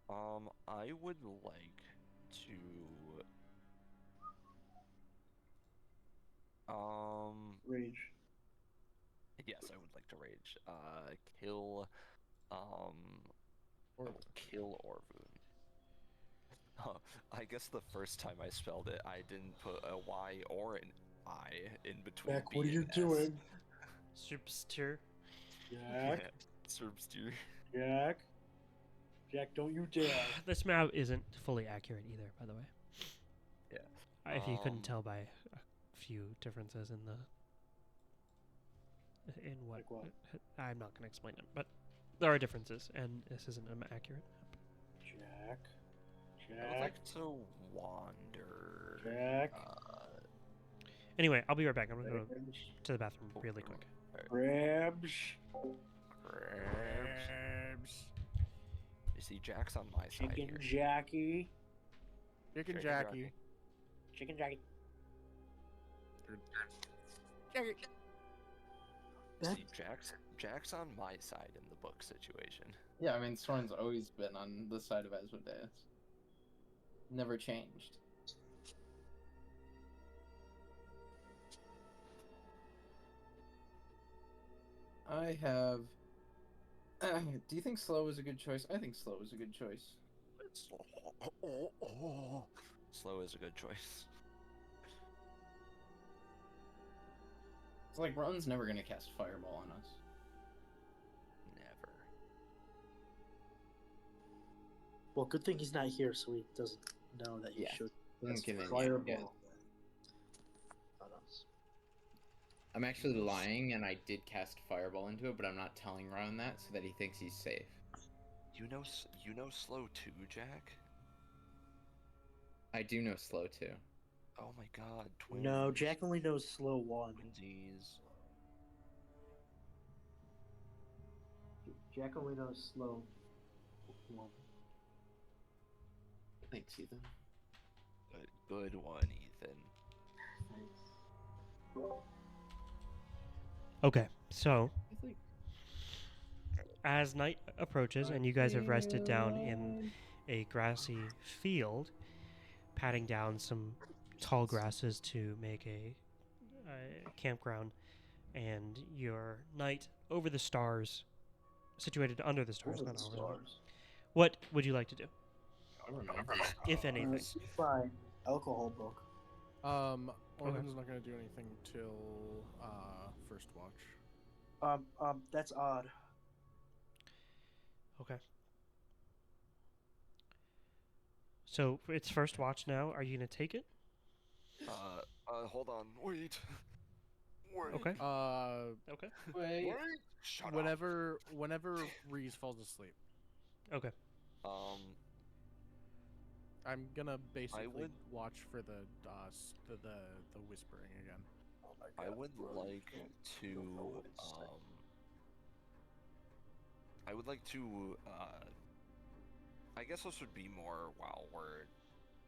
go. I would like to. Rage. Yes, I would like to rage. Kill. Kill Orvun. I guess the first time I spelled it, I didn't put a Y or an I in between. Jack, B what are you and S. doing? Searstir. Jack, Serbstir. Jack, Jack, don't you dare! This map isn't fully accurate either, by the way. Yeah. If you couldn't Um, tell by a few differences in what, Like what? I'm not going to explain it, but there are differences, and this isn't accurate. Jack, I would Jack, like to wander. Jack, Anyway, I'll be right back. I'm going to go Rabs, to the bathroom really quick. Rabs. Grabs. You see, Jack's on my side Chicken here. Jackie, Chicken Chicken Jackie. Chicken Jackie. See, Jack's on my side in the book situation. Yeah, I mean, Soren's always been on the side of Asmodeus. Never changed. I have. Do you think slow is a good choice? I think slow is a good choice. Slow is a good choice. It's like Ron's never gonna cast Fireball on us. Never. Well, good thing he's not here, so he doesn't know that you Yeah. should. Doesn't cast give any- Fireball yeah. on us. I'm actually lying, and I did cast Fireball into it, but I'm not telling Ron that so that he thinks he's safe. You know slow too, Jack? I do know slow too. Oh my god, No, Jack only knows slow one. Twinsies. Jack only knows slow one. Thanks, Ethan. Good one, Ethan. Okay, so It's like as night approaches and you guys have rested down in a grassy field, patting down some tall grasses to make a campground, and your night over the stars, situated under the stars, Over not the over them. stars. What would you like to do, I remember. if anything? By alcohol book. Orban's not gonna do anything till first watch. That's odd. Okay. So it's first watch now. Are you gonna take it? Hold on, wait. Wait. Okay. Okay. Wait. Wait. Shut Whenever Reese falls asleep, Okay. up. I'm gonna basically would- watch for the whispering again. Oh my I God. would like to, I would like to, I guess this would be more while we're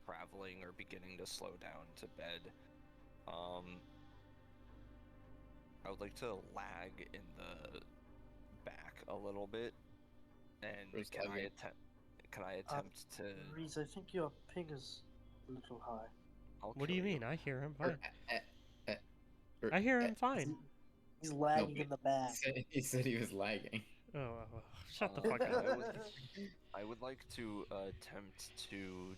traveling or beginning to slow down to bed. I would like to lag in the back a little bit, and Where's can I lagging? attempt to? Reese, I think your ping is a little high. I'll What do you kill mean? I hear him Or, fine. or, I hear him He's, fine. he's lagging but in the back. he said he was lagging. Oh, shut the Uh, fuck up. I would like to attempt to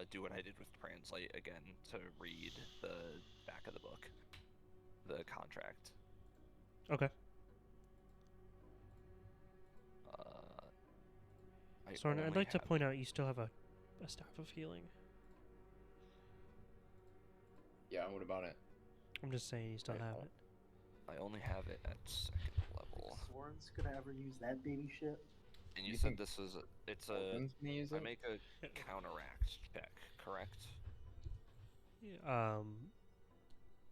do what I did with Translate again to read the back of the book, the contract. Okay. Soren, I'd only like to have- point out you still have a staff of healing. Yeah, what about it? I'm just saying you still Right, have well, it. I only have it at 2nd level. Soren's gonna ever use that baby shit? And you You said think this is it's a Orphan's gonna use I it? make a counteract check, correct?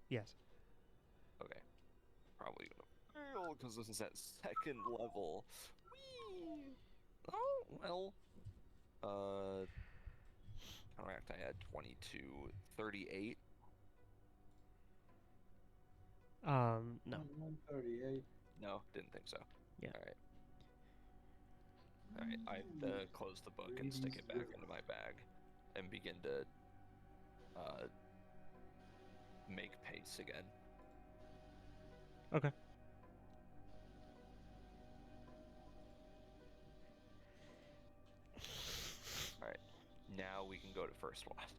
Yes. Okay. Probably gonna fail because this is at 2nd level. Whee! Oh well. Counteract I had 22, 38. No. 38. No, didn't think so. Yeah. Alright, I close the book and stick it back into my bag and begin to make pace again. Okay. Alright, now we can go to first watch.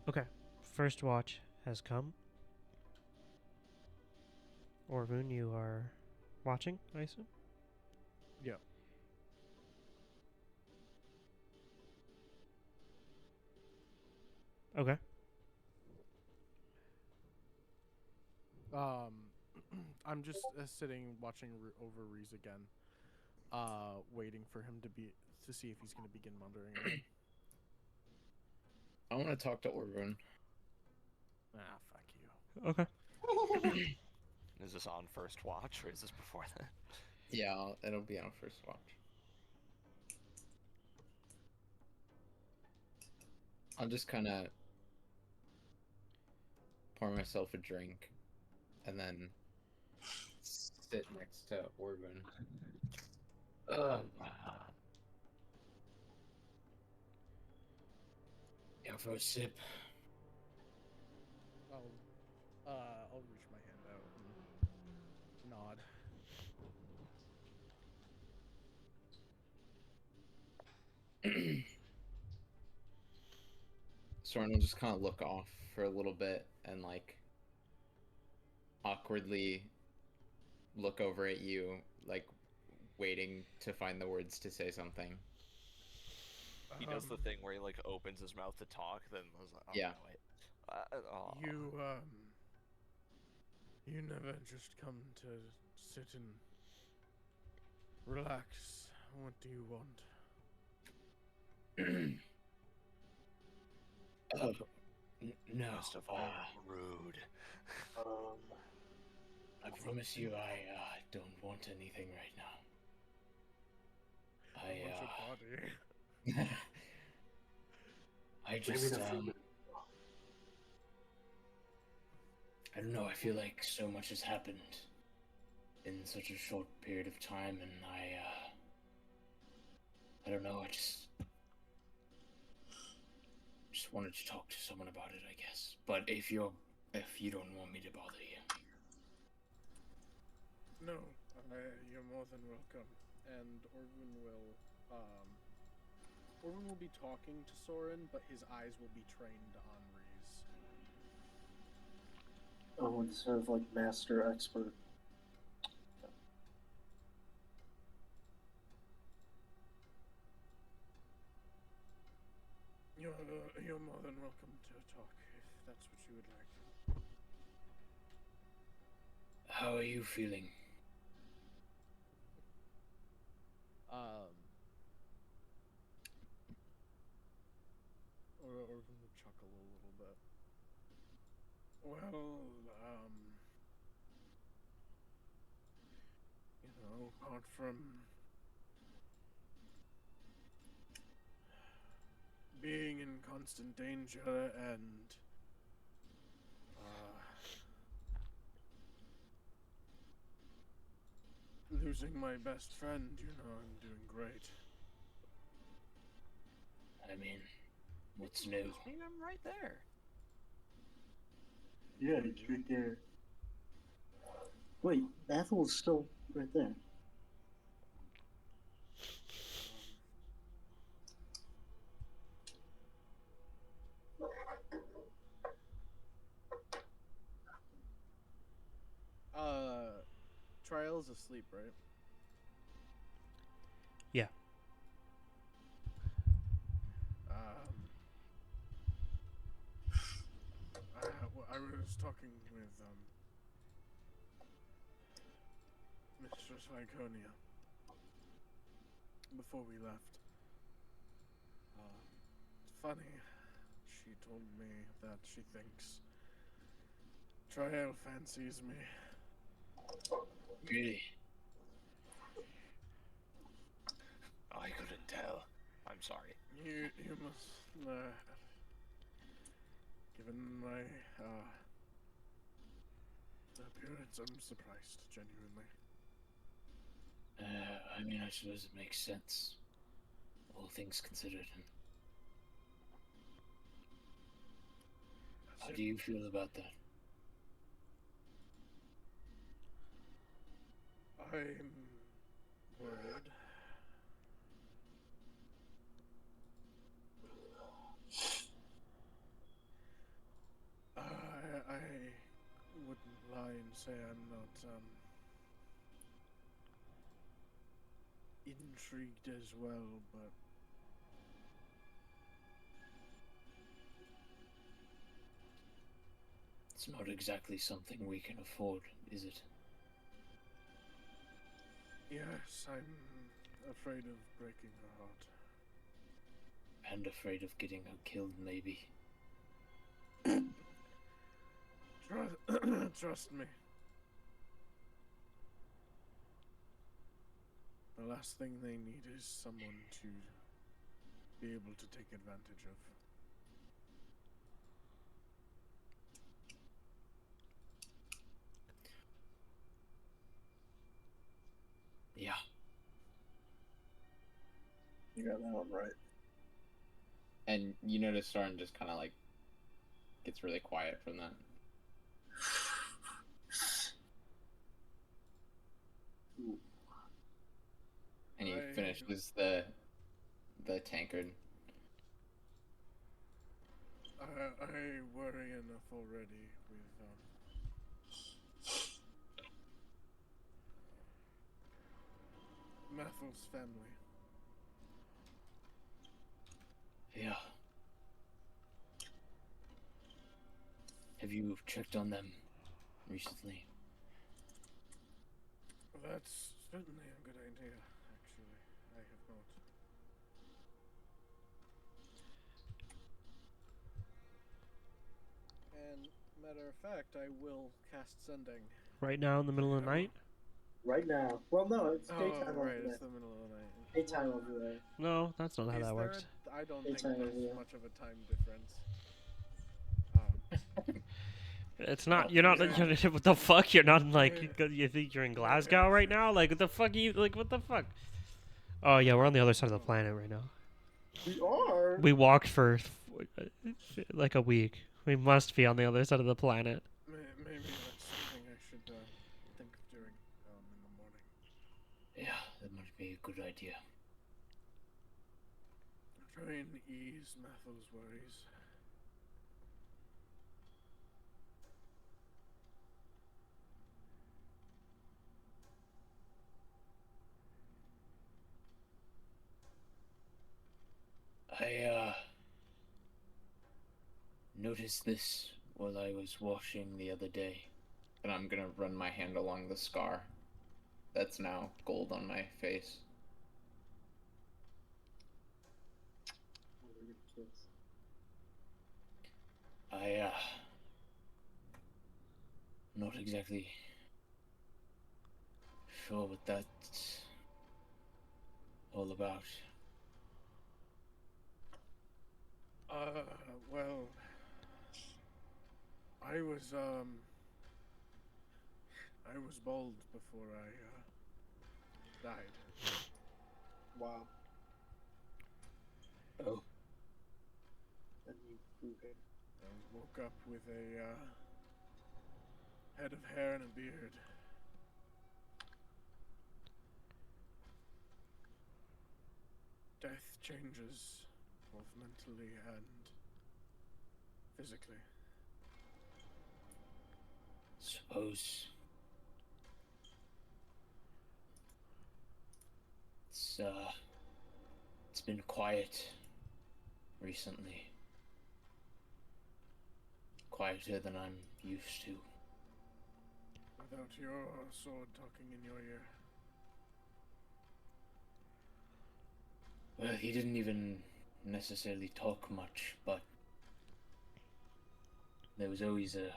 Okay. First watch has come. Orvun, you are watching, I assume? Yeah. Okay. I'm just sitting watching over Reese again, waiting for him to see if he's gonna begin muttering again. I want to talk to Orvun. Ah, fuck you. Okay. Is this on first watch or is this before that? Yeah, it'll be on first watch. I'll just kind of pour myself a drink and then sit next to Orvun. Yeah, for a sip. I'll reach my hand out and nod. Soren will just kind of look off for a little bit and like awkwardly look over at you, like waiting to find the words to say something. He does the thing where he like opens his mouth to talk, then was like, oh, Yeah. no, wait. Aw. You never just come to sit and relax. What do you want? No. Most of all, rude. I promise you, I don't want anything right now. I want your body. I just I don't know. I feel like so much has happened in such a short period of time, and I don't know. I just wanted to talk to someone about it, I guess. But if you don't want me to bother you. No, you're more than welcome. And Orvun will be talking to Soren, but his eyes will be trained on Reese. Oh, instead of like master expert. You're more than welcome to talk if that's what you would like. How are you feeling? Orvun would chuckle a little bit. Well, apart from being in constant danger and losing my best friend, you know, I'm doing great. I mean, what's new? I'm right there. Yeah, it's right there. Wait, Ethel's still right there. Trial's asleep, right? Yeah. I was talking with Mistress Iconia before we left. It's funny. She told me that she thinks Trial fancies me. Really? I couldn't tell. I'm sorry. You must given my appearance, I'm surprised, genuinely. I mean, I suppose it makes sense. All things considered. How do you feel about that? I'm worried. I wouldn't lie and say I'm not intrigued as well, but It's not exactly something we can afford, is it? yes, I'm afraid of breaking her heart. And afraid of getting her killed, maybe. Trust me. The last thing they need is someone to be able to take advantage of. Yeah. You got that one right. And you notice Soren just kind of like gets really quiet from that. And he finishes the tankard. I worry enough already with Mathel's family. Yeah. Have you checked on them recently? That's certainly a good idea, actually. I have not. And, matter of fact, I will cast Sending. Right now in the middle of the night? Right now. Well, no, it's daytime over right, there. it's the middle of the night. Daytime over there. No, that's not how that works. I don't It's think over there's there. much of a time difference. It's not. You're not. You're, what the fuck? You're not in, like. You think you're in Glasgow right now? Like, what the fuck? You like? What the fuck? Oh yeah, we're on the other side of the planet right now. We are. We walked for like a week. We must be on the other side of the planet. Maybe that's something I should think of doing in the morning. Yeah, that might be a good idea. Try and ease Mathel's worries. I noticed this while I was washing the other day. And I'm gonna run my hand along the scar that's now gold on my face. I not exactly sure what that's all about. Well, I was bald before I died. Wow. Oh. Then you prove it. I woke up with a head of hair and a beard. Death changes both mentally and physically. Suppose it's been quiet recently. Quieter than I'm used to. Without your sword talking in your ear. Well, he didn't even necessarily talk much, but there was always a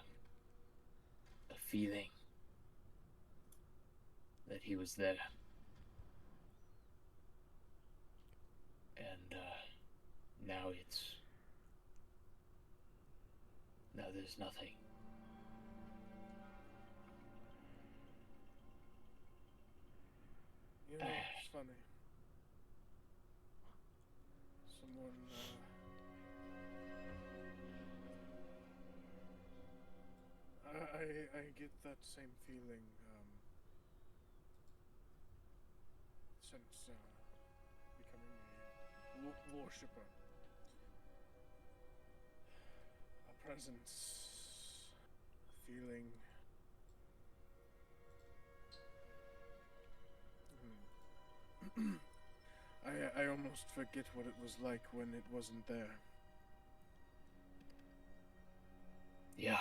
feeling that he was there. And now there's nothing. You know, it's funny. Someone, I get that same feeling, since, becoming a worshipper. A presence, a feeling. I almost forget what it was like when it wasn't there. Yeah,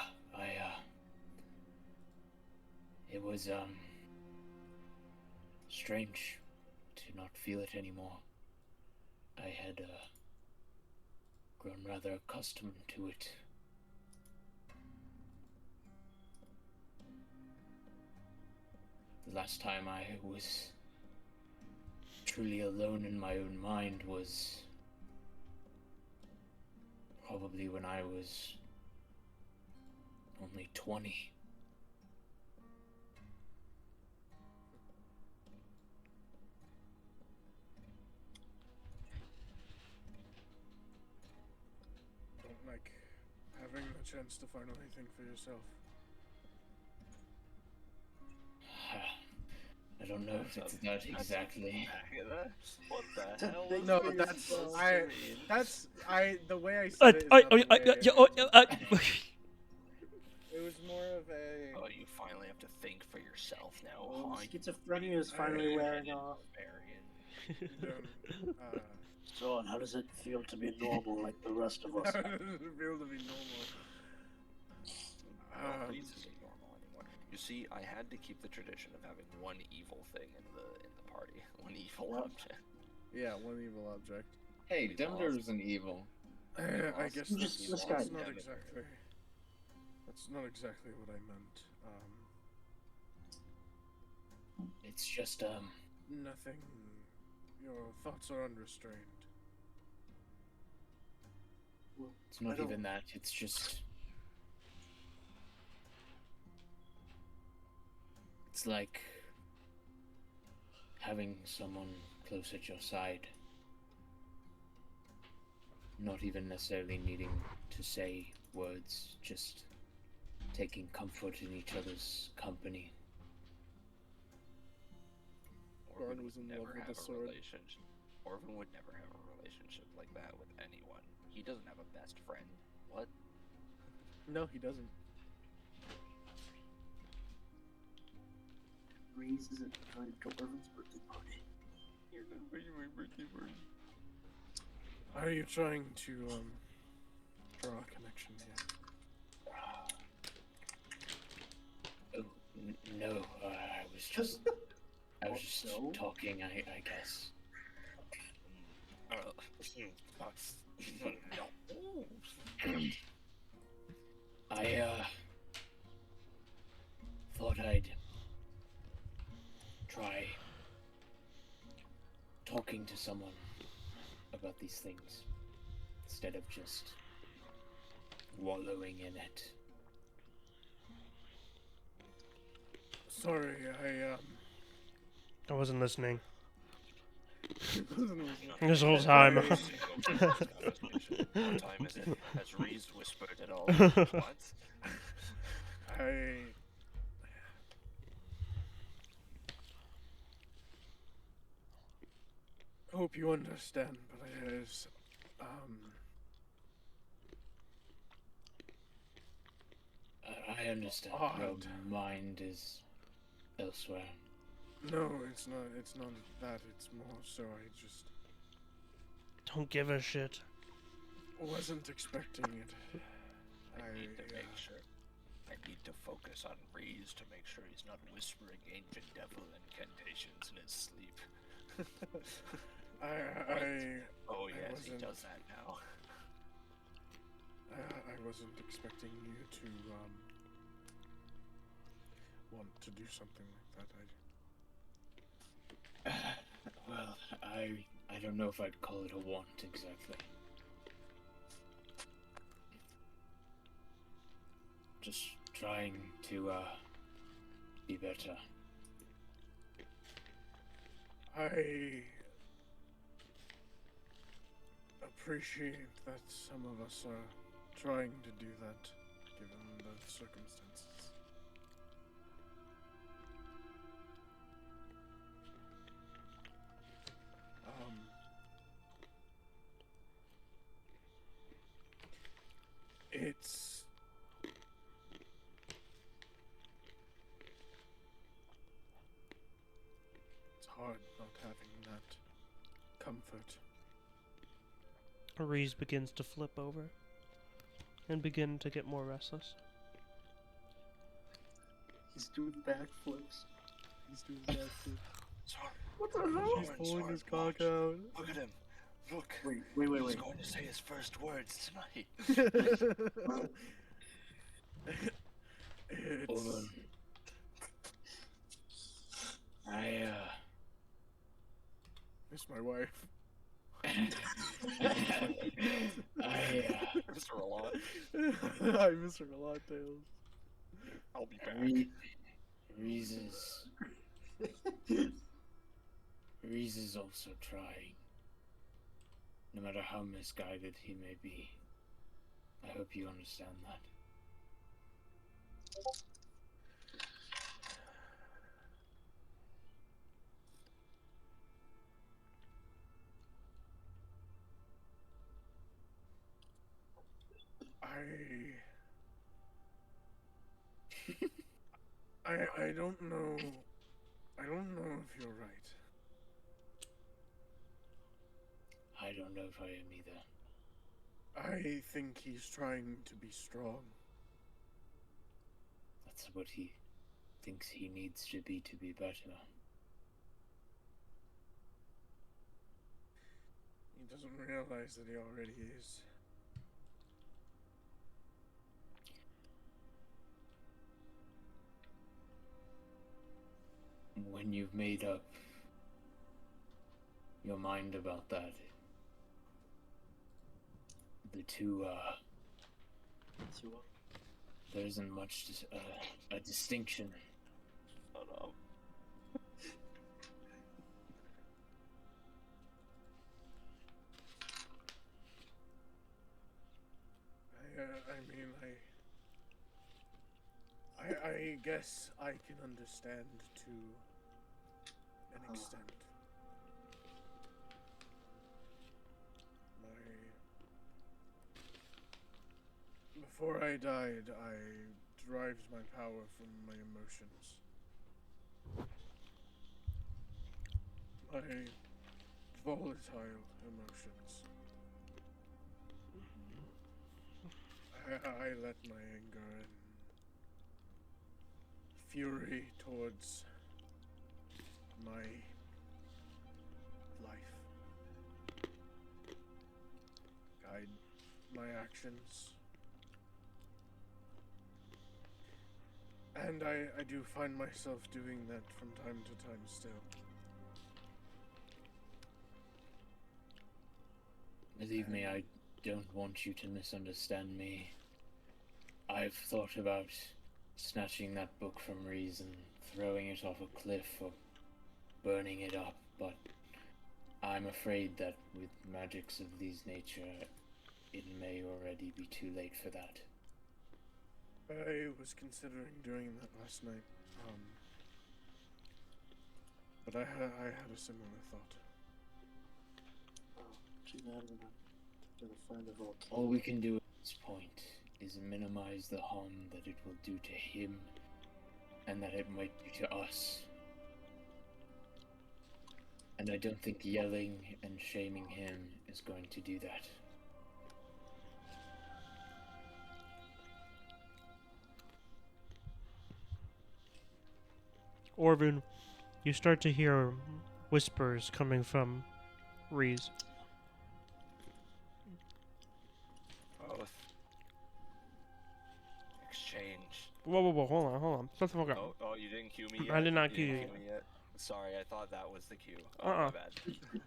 it was, strange to not feel it anymore. I had, grown rather accustomed to it. The last time I was truly alone in my own mind was probably when I was only 20. Don't like having the chance to finally think for yourself. I don't know if it's that exactly. What the hell? big is No, this that's supposed I. to mean? That's the way I said it. Is not the way it was more of a. Oh, you finally have to think for yourself now, Oh, huh? schizophrenia is finally wearing off. Done. So, how does it feel to be normal like the rest of us? How does it feel to be normal? Reese isn't normal anymore. You see, I had to keep the tradition of having one evil thing in the party, one evil Yep. object. Yeah, one evil object. Hey, We Demder's an evil. I guess You that's, just that's misguided. not Yeah, exactly. That's not exactly what I meant. It's just, Nothing. Your thoughts are unrestrained. it's not I don't- even that, it's just... It's like having someone close at your side. Not even necessarily needing to say words, just taking comfort in each other's company. Ron was in love never with have the a sword. relationship. Orvin would never have a relationship like that with anyone. He doesn't have a best friend. What? No, he doesn't. Breeze isn't invited to Irvin's birthday party. You're not making my birthday party. Are you trying to draw a connection here? Oh, no, I was just So? talking, I guess. I, thought I'd try talking to someone about these things instead of just wallowing in it. Sorry, I wasn't listening Wasn't listening. this whole time. One time has Reese whispered at all? What? I hope you understand, but it is, I understand. Odd. Your mind is elsewhere. no, it's not that, it's more so I just Don't give a shit. wasn't expecting it. I need to make sure. I need to focus on Reese to make sure he's not whispering ancient devil incantations in his sleep. Oh yes, he wasn't- does that now. I wasn't expecting you to, want to do something like that. Well, I don't know if I'd call it a want exactly. Just trying to be better. I appreciate that some of us are trying to do that, given the circumstances. It's hard not having that comfort. Reese begins to flip over and begin to get more restless. He's doing backflips. He's doing that too. Sorry. What the hell? He's Soren, pulling Soren, his cock watch. out. Look at him. Look. Wait. He's going to say his first words tonight. Hold It's on. I miss my wife. Miss her a lot. I miss her a lot, Tails. I'll be back. Reese is also trying. No matter how misguided he may be. I hope you understand that. I don't know. I don't know if you're right. I don't know if I am either. I think he's trying to be strong. That's what he thinks he needs to be better. He doesn't realize that he already is. When you've made up your mind about that, the two, there isn't much a distinction. Shut up. I guess I can understand to an extent. Before I died, I derived my power from my emotions. My volatile emotions. I let my anger and fury towards my life guide my actions. And I do find myself doing that from time to time still. Believe me, I don't want you to misunderstand me. I've thought about snatching that book from Reese and throwing it off a cliff or burning it up, but I'm afraid that with magics of these nature, it may already be too late for that. I was considering doing that last night, but I had a similar thought. Too bad we're not gonna find the volcano. All we can do at this point is minimize the harm that it will do to him, and that it might do to us. And I don't think yelling and shaming him is going to do that. Orvin, you start to hear whispers coming from Reese. Oath. Exchange. Whoa, hold on. Shut the fuck up. Oh, you didn't cue me yet? I did not cue didn't you. me yet? Sorry, I thought that was the cue. Oh, Uh-uh. my bad.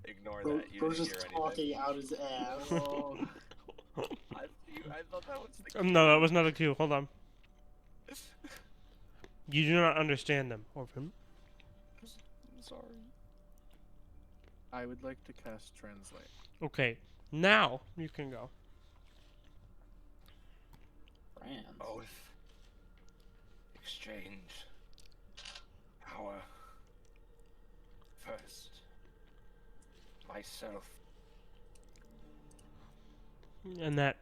Ignore Bro, that. You bro's didn't just hear talking anything. out his ass. I thought that was the cue. No, that was not a cue. Hold on. You do not understand them, Orphan. I'm sorry. I would like to cast Translate. Okay, now you can go. France. Oath. Exchange. Power. First. Myself. And that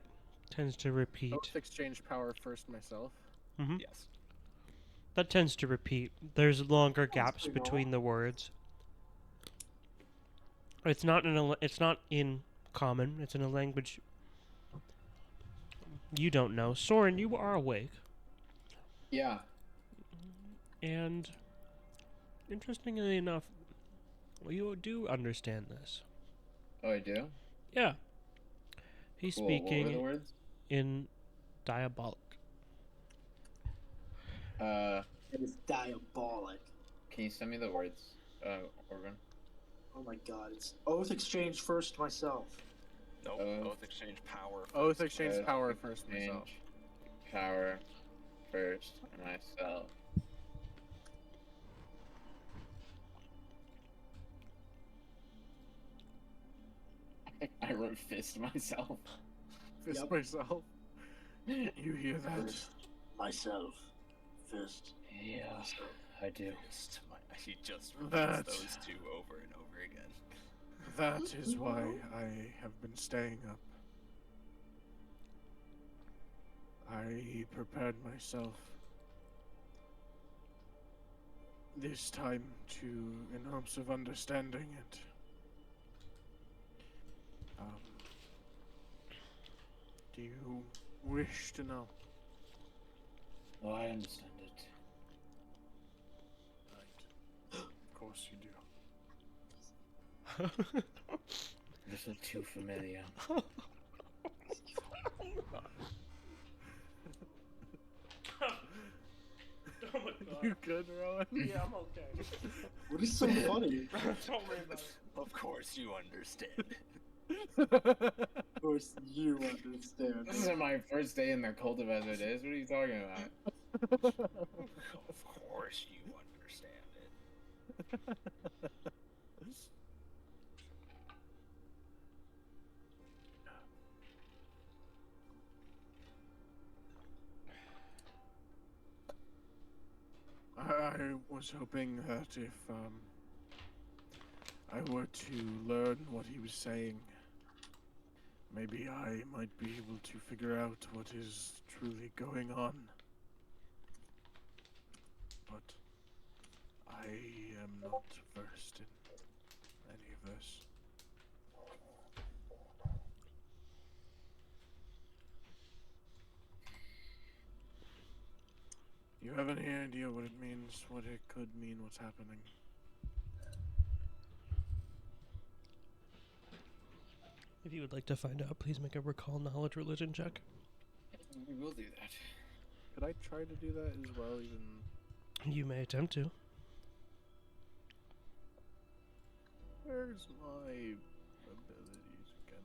tends to repeat. Oath exchange power first myself. Mm-hmm. Yes. That tends to repeat. There's longer gaps pretty between the words. It's not in common. It's in a language you don't know. Soren, you are awake, Yeah. and interestingly enough, you do understand this. Oh, I do? Yeah. He's Cool. What were the speaking words? in diabolic. It is diabolic. Can you send me the words, Orban? Oh my god, it's oath exchange first myself. Nope. Oath. Oath exchange power. Oath first. exchange power first myself. Exchange power first myself. I wrote fist myself. Fist Yep. myself. You hear that? First myself. Fist. Yeah, myself. I do. He just That- repeats those two over and over again. That is why I have been staying up. I prepared myself this time in hopes of understanding it. Do you wish to know? Oh, I understand it. Right. Of course you do. A little too familiar. You good, Rowan? Yeah, I'm okay. What is so funny? Don't worry about it. Of course you understand. Of course you understand. This is my first day in the cultivator days. What are you talking about? Of course you understand it. I was hoping that if I were to learn what he was saying, maybe I might be able to figure out what is truly going on. But I am not versed in any of this. You have any idea what it means, what it could mean, what's happening? If you would like to find out, please make a recall knowledge religion check. We will do that. Could I try to do that as well, even... You may attempt to. Where's my abilities again?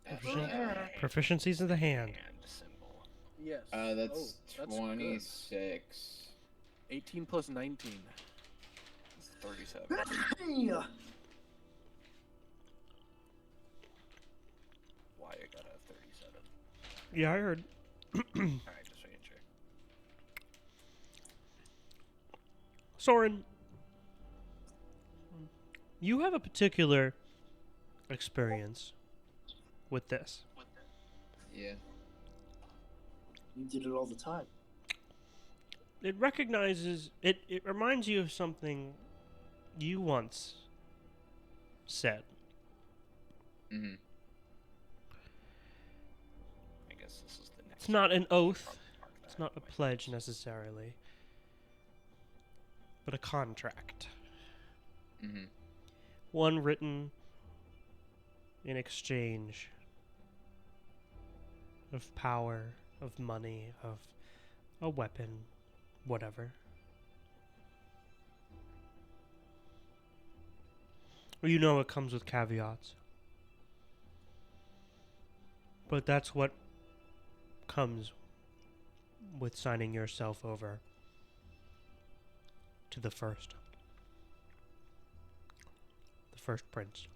I can't find it. Proficiencies of the hand. Hand symbol. Yes. That's good. 26. 18 plus 19. It's 37. Yeah. Why I gotta have 37? Yeah, I heard. Alright, just making sure. Soren, you have a particular experience with this. Yeah. You did it all the time. It recognizes it reminds you of something you once said. Mm-hmm. I guess this is the next. It's not an oath, Mark that it's not a in my pledge notes. necessarily, but a contract. Mm-hmm. One written in exchange of power, of money, of a weapon, whatever. You know it comes with caveats. But that's what comes with signing yourself over to the first. The first prince.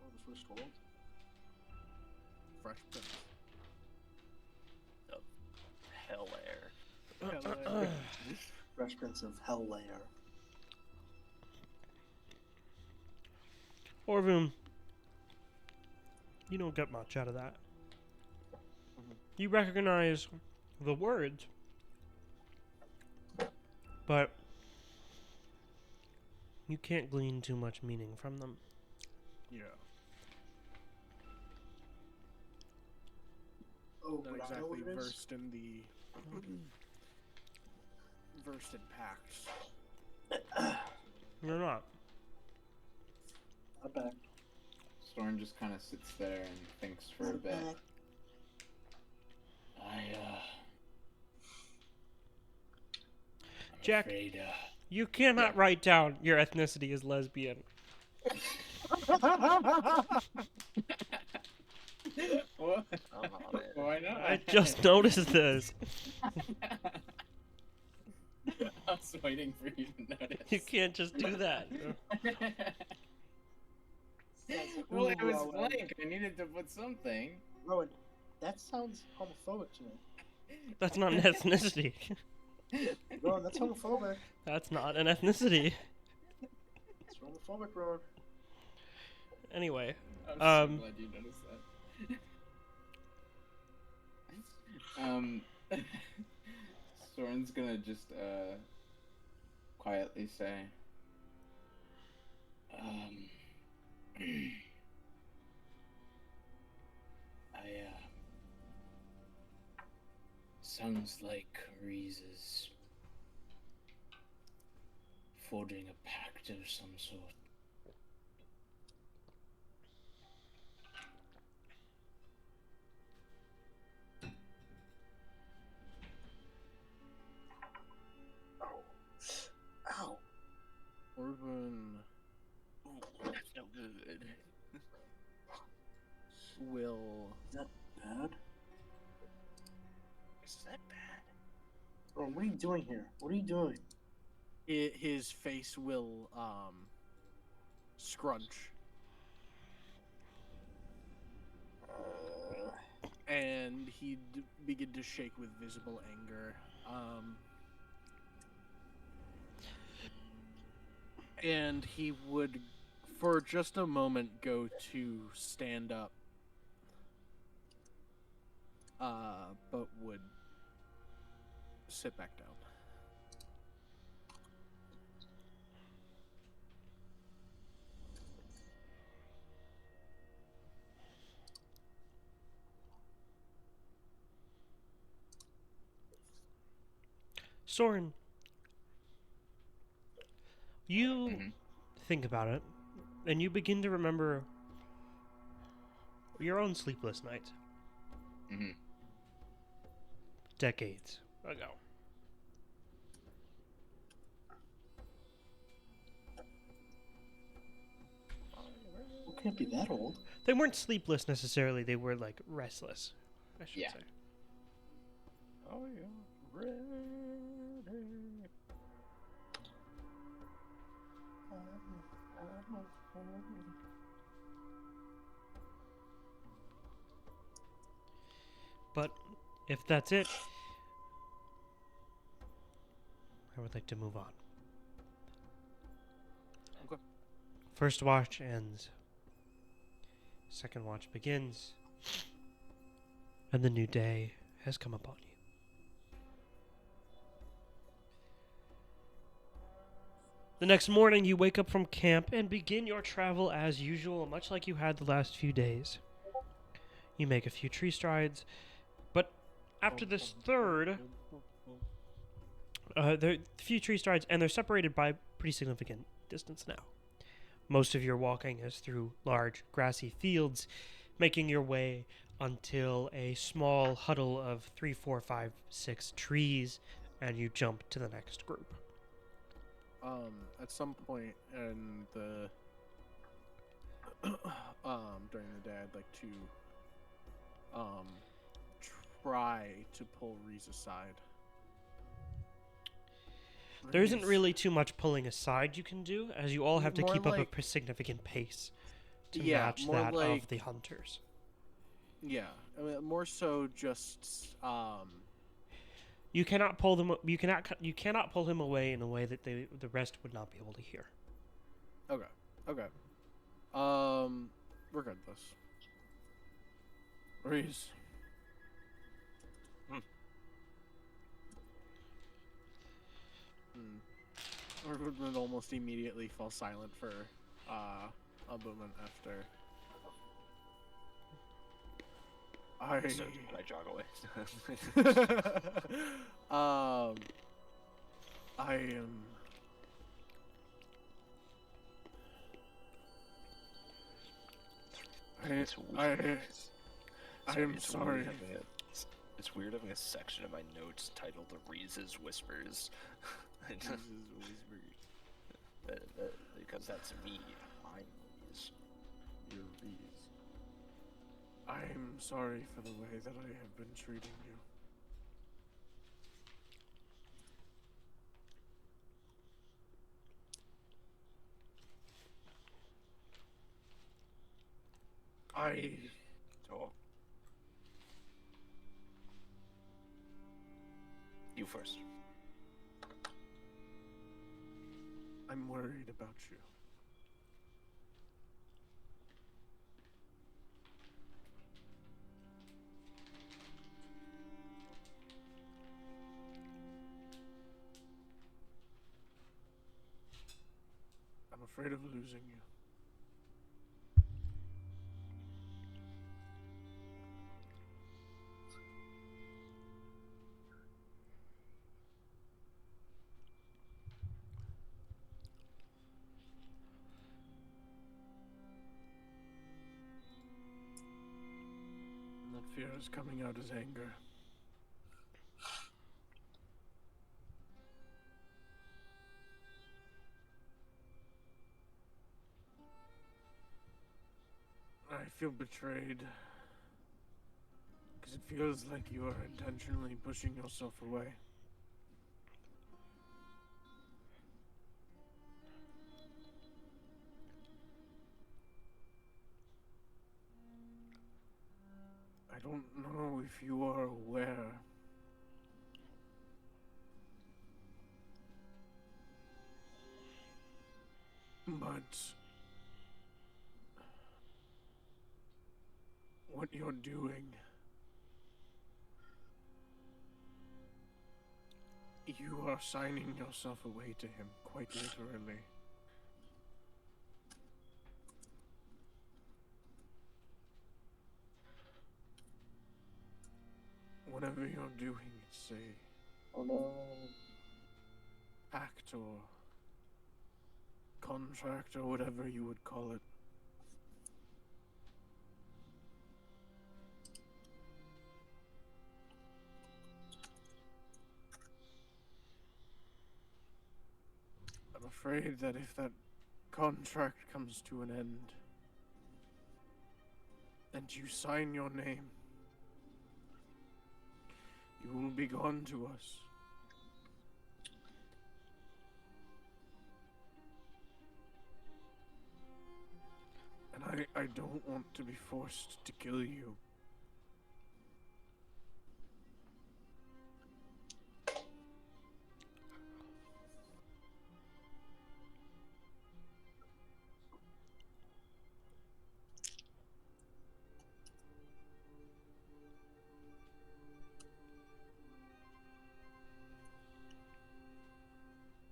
Oh, the first world. Fresh Prince. Hell Air. Fresh Prince of Hell Lair. Orvum, you don't get much out of that. You recognize the words, but you can't glean too much meaning from them. Yeah. Oh, Not but I know what exactly it is. versed in the versed in pacts. You're not. I'm back. Storm just kind of sits there and thinks for a I'm bit. back. I'm Jack. afraid, You cannot Yeah. write down your ethnicity as lesbian. What? I'm on it. Why not? I just noticed this. I was waiting for you to notice. You can't just do that. Well, it was Ooh, blank. I needed to put something. Rowan, that sounds homophobic to me. That's not an ethnicity. Rowan, that's homophobic. That's not an ethnicity. It's homophobic, Rowan. Anyway, I'm so glad you noticed that. Soren's gonna just quietly say, sounds like Reese is forging a pact of some sort. Ow. Orvun That's no good. will Bad? Is that bad? Rowan, what are you doing here? What are you doing? his face will scrunch and he'd begin to shake with visible anger. And he would, for just a moment, go to stand up, but would sit back down. Soren, you Mhm. think about it, and you begin to remember your own sleepless nights. Mhm. Decades ago. It can't be that old. They weren't sleepless necessarily, they were like restless, I should Yeah. say. Oh yeah, ready. But if that's it, I would like to move on. Okay. First watch ends. Second watch begins. And the new day has come upon you. The next morning, you wake up from camp and begin your travel as usual, much like you had the last few days. You make a few tree strides, but after this third, there are a few tree strides, and they're separated by pretty significant distance now. Most of your walking is through large grassy fields, making your way until a small huddle of 3, 4, 5, 6 trees, and you jump to the next group. At some point in the during the day, I'd like to try to pull Reese aside. There isn't Reese, really too much pulling aside you can do, as you all have to More keep up like- a significant pace to Yeah, match more that like- of the hunters. Yeah, I mean, more so just You cannot pull them. You cannot pull him away in a way that the rest would not be able to hear. Okay. Regardless. Reese. Would almost immediately fall silent for a moment after. So I jog away. I am. I am sorry. It's weird having a section of my notes titled "Reese's Whispers." Because that's me. I'm Reese. You're Reese. I'm sorry for the way that I have been treating you. So, you first. I'm worried about you. I'm afraid of losing you. And that fear is coming out as anger. I feel betrayed. Because it feels like you are intentionally pushing yourself away. I don't know if you are aware. But what you're doing, you are signing yourself away to him, quite literally. Whatever you're doing, it's a act or contract or whatever you would call it. I'm afraid that if that contract comes to an end and you sign your name, You will be gone to us. And I don't want to be forced to kill you.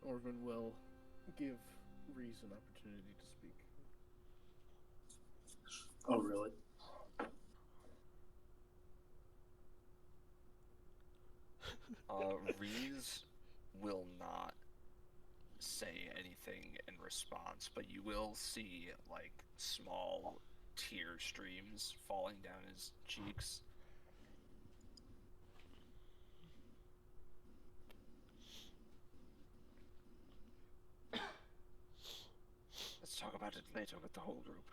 Orvin will give Reese an opportunity to speak. Oh, really? Reese will not say anything in response, but you will see, like, small tear streams falling down his cheeks. Let's talk about it later with the whole group.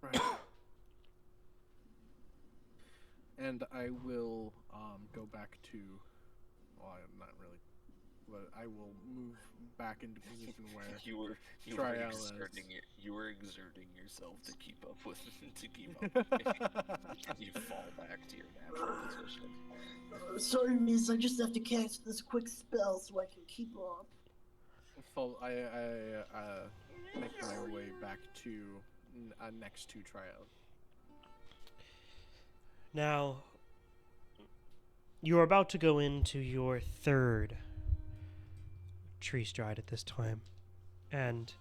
Right. And I will go back to, well, I'm not really, but I will move back into position where you were exerting yourself to keep up with and you fall back to your natural position. Sorry, miss, I just have to cast this quick spell so I can keep up. I make my way back to next to Trial. Now, you're about to go into your third tree stride at this time, and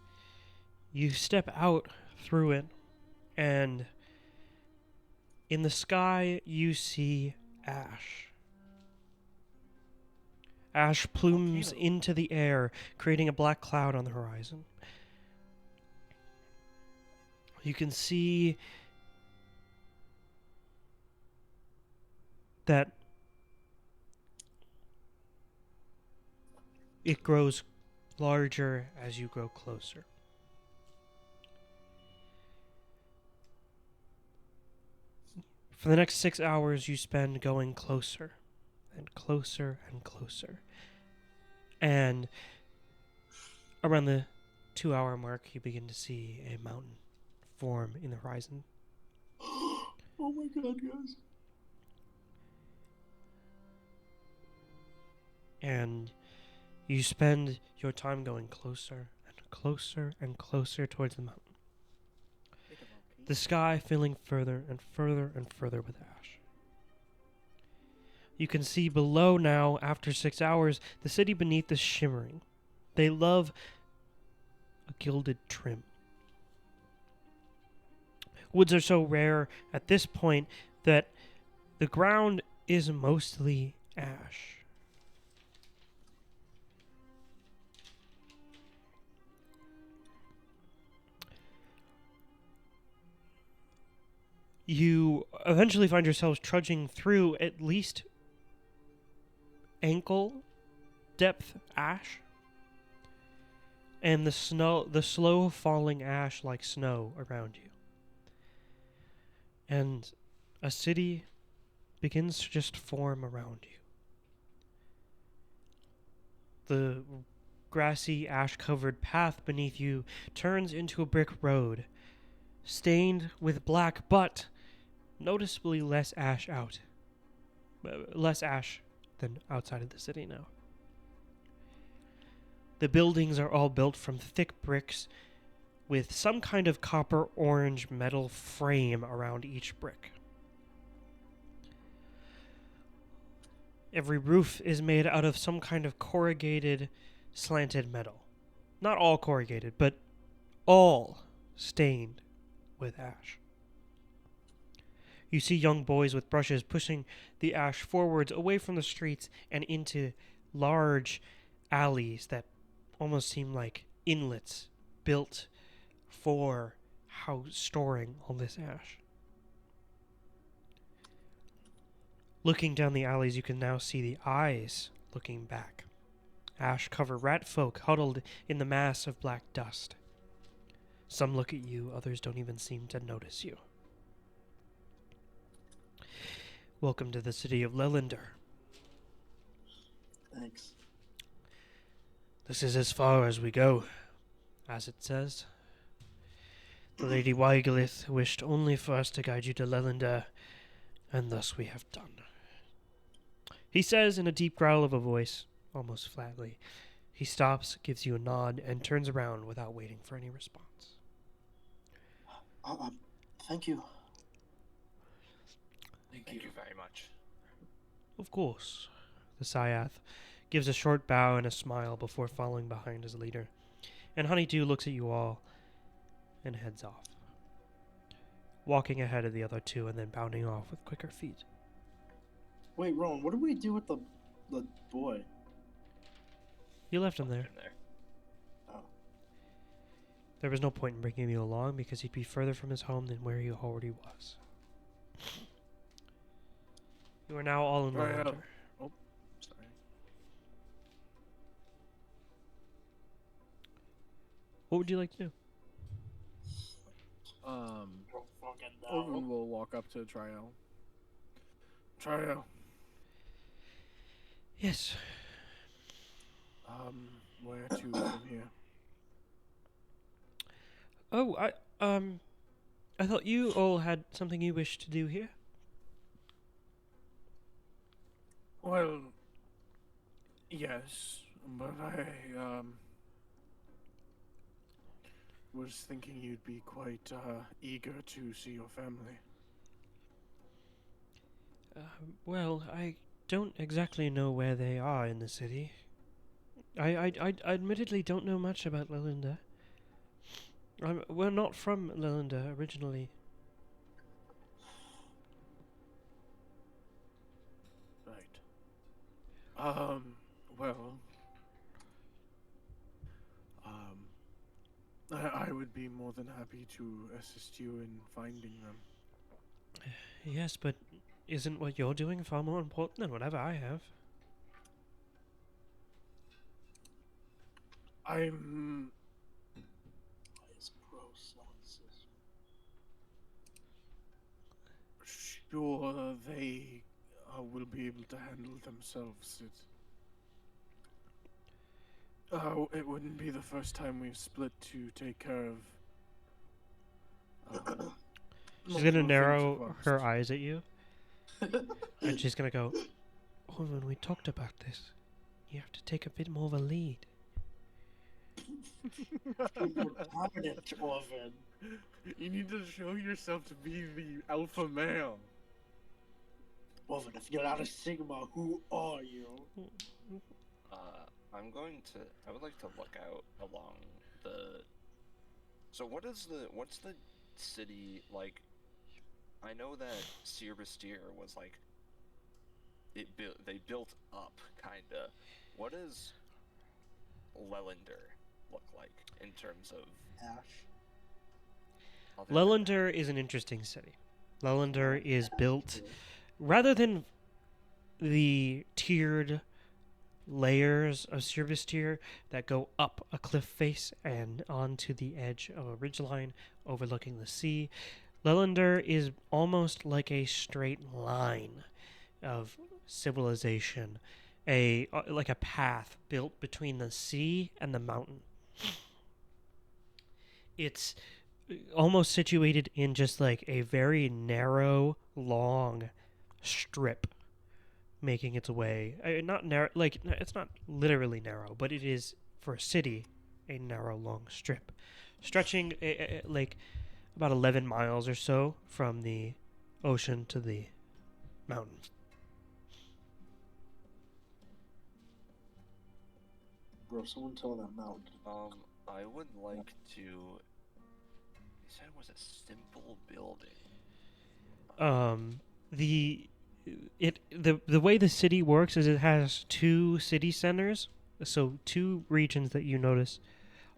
you step out through it, and in the sky you see ash. Ash plumes into the air, creating a black cloud on the horizon. You can see that it grows larger as you grow closer. For the next 6 hours, you spend going closer and closer and closer. And around the 2-hour mark, you begin to see a mountain form in the horizon. Oh my god, guys. And you spend your time going closer and closer and closer towards the mountain. The sky filling further and further and further with ash. You can see below now, after 6 hours, the city beneath is shimmering. They love a gilded trim. Woods are so rare at this point that the ground is mostly ash. You eventually find yourselves trudging through at least ankle depth ash, and the slow falling ash like snow around you. And a city begins to just form around you. The grassy, ash-covered path beneath you turns into a brick road, stained with black, but noticeably less ash than outside of the city now. The buildings are all built from thick bricks with some kind of copper orange metal frame around each brick. Every roof is made out of some kind of corrugated, slanted metal. Not all corrugated, but all stained with ash. You see young boys with brushes pushing the ash forwards away from the streets and into large alleys that almost seem like inlets built for storing all this ash. Looking down the alleys, you can now see the eyes looking back. Ash-covered rat folk huddled in the mass of black dust. Some look at you, others don't even seem to notice you. Welcome to the city of Lelander. Thanks. This is as far as we go, as it says. The Lady Wygolith wished only for us to guide you to Lelander, and thus we have done. He says in a deep growl of a voice, almost flatly. He stops, gives you a nod, and turns around without waiting for any response. Thank you. Thank you very much. Of course. The Syath gives a short bow and a smile before following behind his leader. And Honeydew looks at you all and heads off, walking ahead of the other two and then bounding off with quicker feet. Wait, Rowan, what do we do with the boy? You left him there. Oh. There was no point in bringing you along because he'd be further from his home than where he already was. You are now all in Lelander. Oh, sorry. What would you like to do? Orvin will walk up to Triel. Triel, Yes. where to from here? Oh, I thought you all had something you wished to do here. Well, yes, but I, was thinking you'd be quite, eager to see your family. Well, I don't exactly know where they are in the city. I admittedly don't know much about Lelander. We're not from Lelander originally. Right. Well, I would be more than happy to assist you in finding them. Yes, but isn't what you're doing far more important than whatever I have? I'm sure they will be able to handle themselves. It wouldn't be the first time we've split to take care of. She's multiple gonna things narrow at once. her eyes at you, and she's gonna go, "Oh, when we talked about this, you have to take a bit more of a lead." Dominant, Orvin. You need to show yourself to be the alpha male. Orvin, if you're not a Sigma, who are you? I would like to look out along the. So what's the city like? I know that Cybersteer was like. They built up kinda. What does Lelander look like in terms of? Ash. Lelander is an interesting city. Lelander is built rather than the tiered layers of Cybersteer that go up a cliff face and onto the edge of a ridgeline overlooking the sea. Lelander is almost like a straight line of civilization, like a path built between the sea and the mountain. It's almost situated in just like a very narrow, long strip making its way. Not narrow, like it's not literally narrow, but it is for a city a narrow, long strip, stretching like about 11 miles or so from the ocean to the mountains. Bro, someone tell that mountain. I would like to. You said it was a simple building. The way the city works is it has two city centers, so two regions that you notice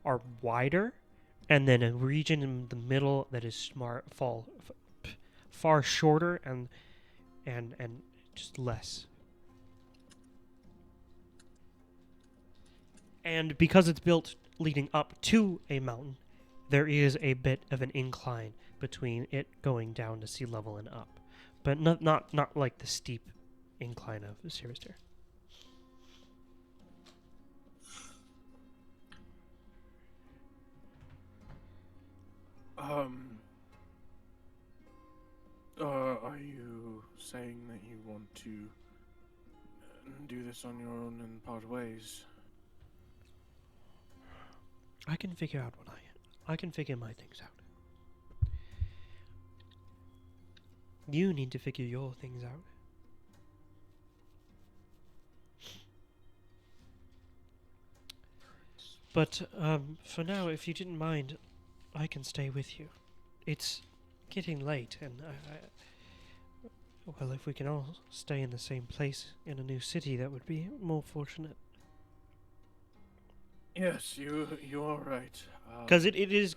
are wider, and then a region in the middle that is far shorter and just less. And because it's built leading up to a mountain, there is a bit of an incline between it going down to sea level and up. but not like the steep incline of Sirister. Are you saying that you want to do this on your own and part ways? I can figure out what I can figure my things out. You need to figure your things out. But for now, if you didn't mind, I can stay with you. It's getting late, and well, if we can all stay in the same place in a new city, that would be more fortunate. Yes, you are right. Because it is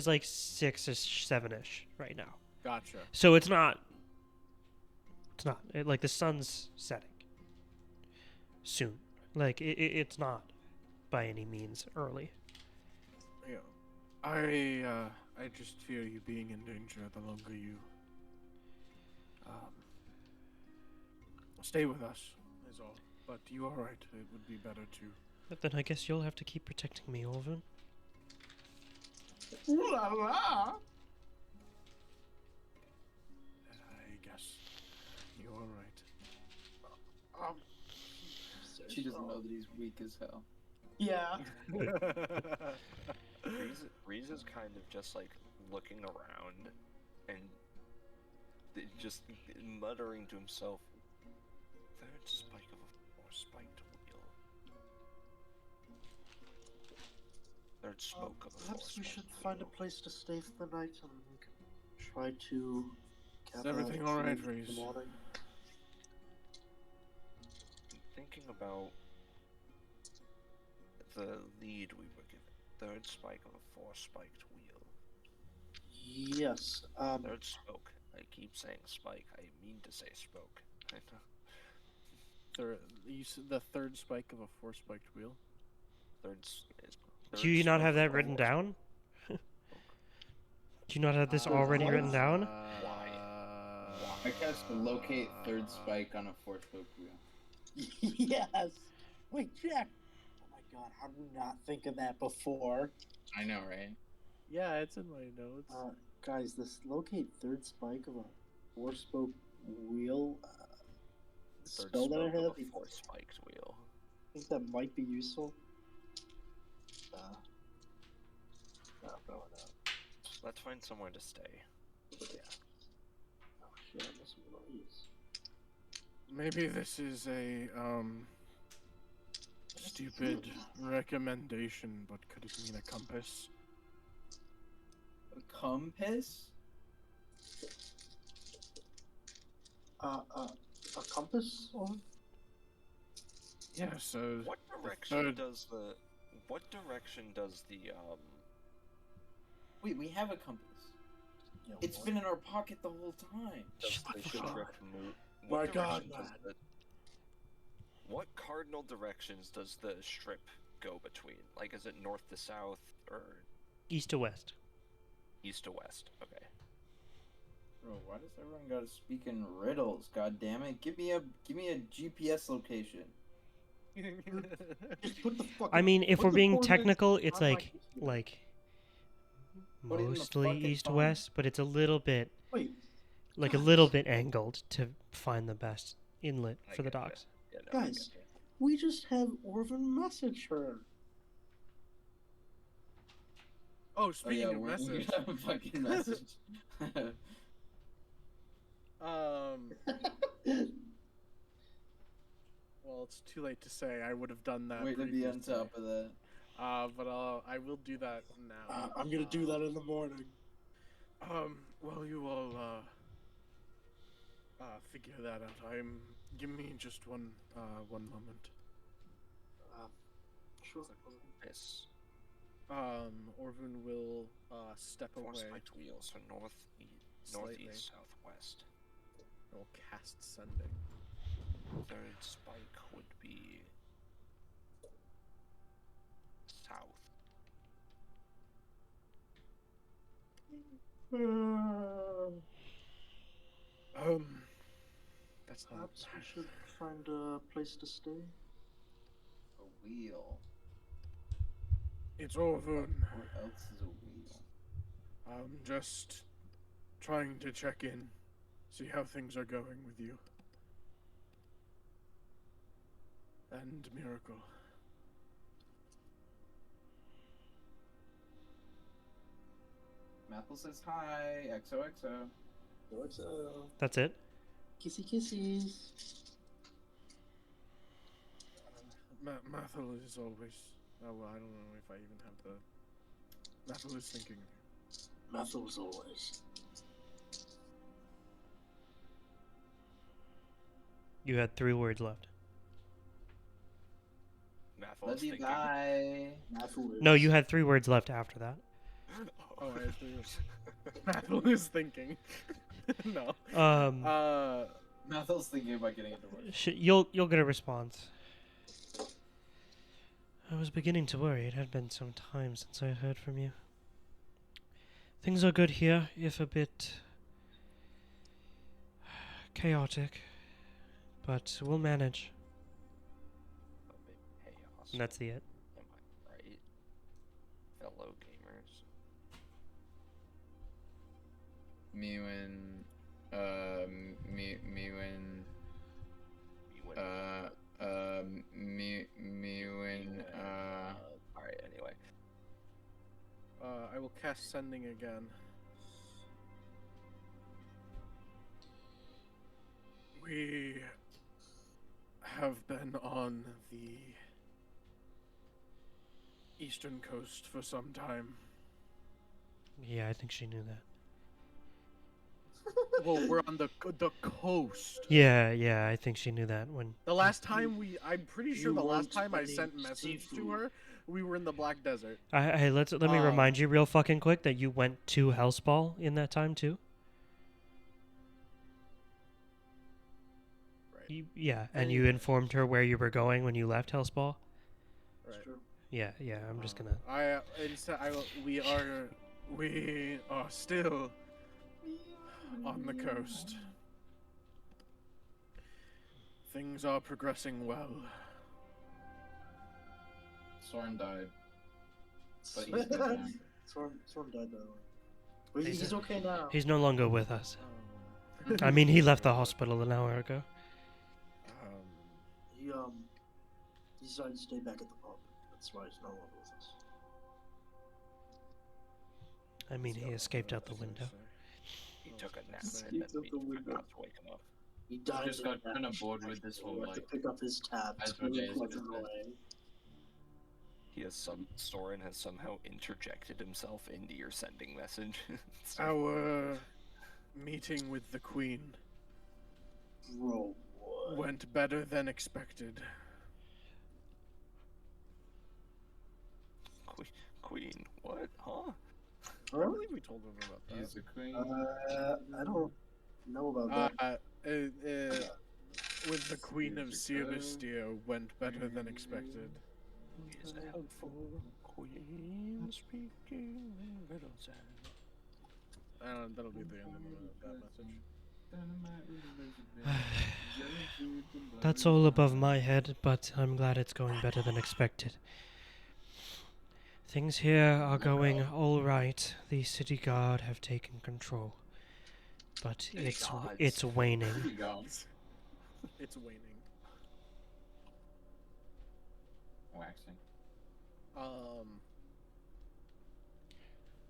like 6ish, 7ish right now. Gotcha. So it's not. Like the sun's setting soon. Like it's not by any means early. Yeah. I just fear you being in danger the longer you stay with us, is all. But you are right. It would be better to. But then I guess you'll have to keep protecting me, Orvin. Ooh la la! I guess you are right. She doesn't know that he's weak as hell. Yeah. Reese is kind of just like looking around and just muttering to himself, "Third spike of a four-spiked wheel. Third smoke of a Perhaps we four-spiked should find a wheel." place to stay for the night and we can try to gather everything all right, food in Reese? the morning. Thinking about the lead we were given, third spike of a four-spiked wheel. Yes. Third spoke. I keep saying spike. I mean to say spoke. I know. The third spike of a four-spiked wheel. Do you not have that written down? Do you not have this already written down? Why? I cast locate third spike on a four-spoke wheel. Yes. Wait, Jack. Oh my God, how did we not think of that before? I know, right? Yeah, it's in my notes. Guys, this locate third spike of a four-spoke wheel Third spell that I spoke of have, a four-spiked wheel. I think that might be useful. No. Let's find somewhere to stay. Oh shit, I missed one of these. Maybe this is a stupid recommendation, but could it mean a compass? A compass? A compass? Yeah. So What direction does the Wait, we have a compass. Yeah, It's what? been in our pocket the whole time. strip move? My God, What cardinal directions does the strip go between? Like, is it north to south or East to west. east to west? Okay. Bro, why does everyone gotta speak in riddles? God damn it! Give me a GPS location. Just put the fucking, I mean, if put we're the being coordinates technical, it's on my like computer. Put it in the mostly fucking east to phone. west, but it's a little bit Wait, like a guys. little bit angled to find the best inlet I for the getcha. docks. Yeah, no, I Guys. getcha. we just have Orvin message her. Oh, Oh speaking yeah, of we're message, gonna have a fucking message. well, it's too late to say. I would have done that. Way to be on previously. top of that. But I will do that now. I'm gonna do that in the morning. Well, you all figure that out. Give me just one moment. Sure. Yes. Orvin will step away. Four-spiked wheels, so Slightly. northeast, southwest. We'll cast sending. Third spike would be south. That's not. Perhaps we should find a place to stay. A wheel. It's Orvun. What else is a wheel? I'm just trying to check in, see how things are going with you. And Miracle. Mathel says hi. XOXO. What's That's it. Kissy kissies. Mathel is always. Oh, well, I don't know if I even have the. Mathel is thinking. Mathel was always. You had 3 words left. Mathel Love is you, thinking. bye. Mathel is. No, you had 3 words left after that. Oh, I have 3 words. Mathel is thinking. No. Mathel's thinking about getting into work. You'll get a response. I was beginning to worry. It had been some time since I heard from you. Things are good here, if a bit chaotic, but we'll manage. Chaos. And that's the it. Am I right? Fellow gamers. Mewin, Mewin, Mewin, Alright, anyway. I will cast Sending again. We have been on the eastern coast for some time. Yeah, I think she knew that. Well, we're on the coast. Yeah, I think she knew that when. The last time I'm pretty sure You the last want time I any sent message to seafood. her, we were in the Black Desert. Hey, let me remind you real fucking quick that you went to Hellspawn in that time too. Right. Yeah, and you informed her where you were going when you left Hellspawn. Right. True. Yeah, I'm just gonna. We are still on the coast. Things are progressing well. Soren died. But he's dead now. Soren died, by the way. But he's okay now. He's no longer with us. I mean, he left the hospital an hour ago. He decided to stay back at the pub. That's why he's no longer with us. I mean, he escaped out the window. He took a nap Escaped and out then the we window. forgot to wake him up. He died. just got kind of bored with this whole, Went to like, pick up his tab. as It's what really it is quite business. annoying. Soren has somehow interjected himself into your sending message. So- Our meeting with the Queen Bro, what? went better than expected. Queen, what? Huh? I Huh? believe we told him about that. He's a queen. I don't know about that. With the Queen of Sealistia went better than expected. Is a helpful queen speaking a little sad. That'll be the end of that message. That's all above my head, but I'm glad it's going better than expected. Things here are going all right. The city guard have taken control, but City it's guards. waning. Here you go. It's waning. Waxing.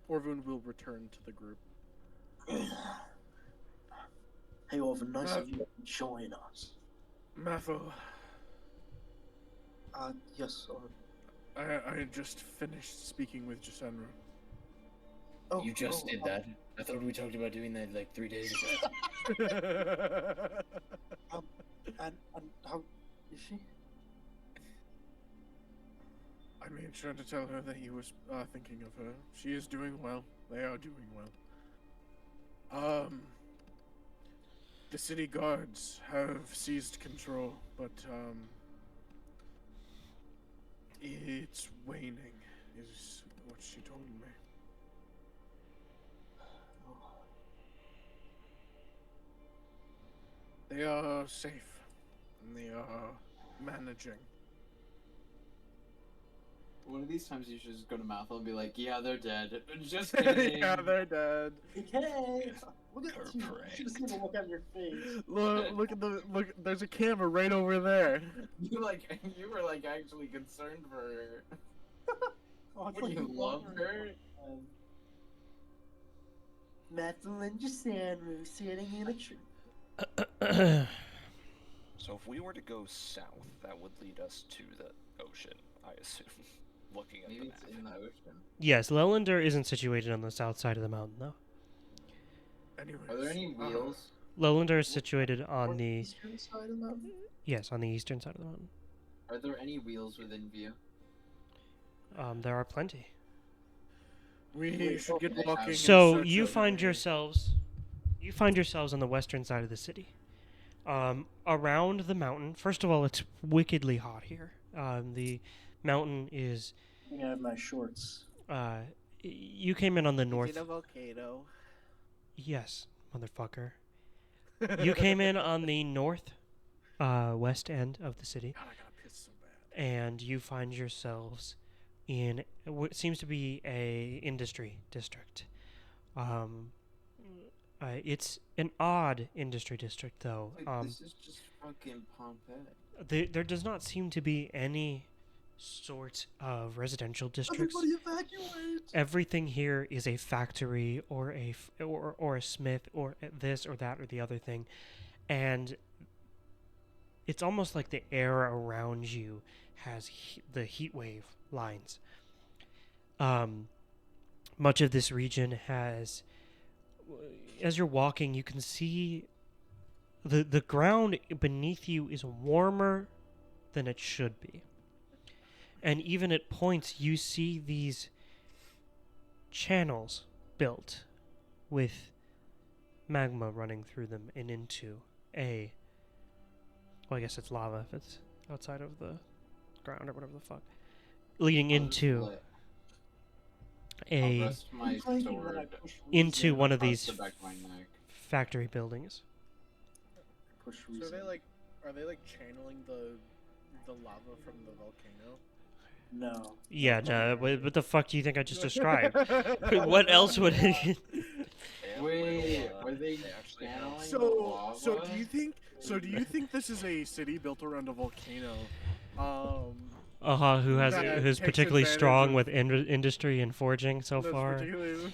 Orvun will return to the group. Hey, Orvin, nice of you to join us. Mathel, Yes, Orvin. I just finished speaking with Jasenra. Oh, You just did that. I thought we talked about doing that like 3 days ago. And how is she? I made sure to tell her that you was thinking of her. She is doing well. They are doing well. The city guards have seized control, but it's waning, is what she told me. They are safe. And they are managing. One of these times you should just go to Malthel and be like, yeah, they're dead. Just kidding. Yeah, they're dead. Okay. Look at you. You Correct. should have seen the look on your face. Look at the look. There's a camera right over there. You were like actually concerned for her. Oh, it's What, like you love her? Madeline Gisandru sitting in a tree. So if we were to go south, that would lead us to the ocean, I assume. Looking at Maybe the it's map. in the ocean. Yes, Lelander isn't situated on the south side of the mountain, though. Anyways, Are there any wheels? Lelander is situated on the eastern side of the mountain. yes, on the eastern side of the mountain. Are there any wheels within view? There are plenty. we should get they have- walking. and So search you over find here. yourselves on the western side of the city. Around the mountain. First of all, it's wickedly hot here. The mountain is. I'm gonna have my shorts. You came in on the north. Is it a volcano? Yes, motherfucker. You came in on the north, west end of the city, God, I gotta piss so bad. and you find yourselves in what seems to be a industry district. It's an odd industry district, though. Like, this is just fucking Pompeii. There does not seem to be any sort of residential districts. Everybody evacuate! Everything here is a factory or or a smith or this or that or the other thing, and it's almost like the air around you has the heat wave lines. Much of this region has, as you're walking, you can see the ground beneath you is warmer than it should be. And even at points, you see these channels built with magma running through them and into a. Well, I guess it's lava if it's outside of the ground or whatever the fuck. Leading I'll just into let- I'll a rest my sword into one of across these the back of my neck. factory buildings. Push So reason. are they like channeling the lava from the volcano? No. Yeah, no, what the fuck do you think I just described? What else would it? Wait, were they actually channeling the So lava? do you think this is a city built around a volcano? Who's That who's takes particularly advantage strong of- with industry and forging so that's far? particularly-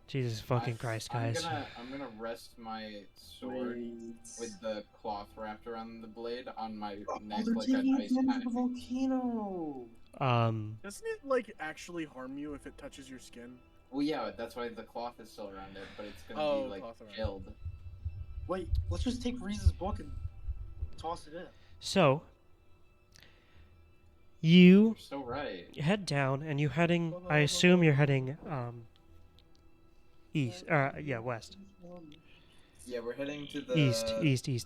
Jesus fucking Christ, guys. I'm gonna rest my sword with the cloth wrapped around the blade on my neck they're like an taking ice advantage pack. of the volcano. Doesn't it like actually harm you if it touches your skin? Well, yeah, that's why the cloth is still around it, but it's gonna Oh, be like cloth around it. chilled. Wait, let's just take Reese's book and toss it in. So you You're so right. head down, and you heading. I assume you're heading east. West. Yeah, we're heading to the East.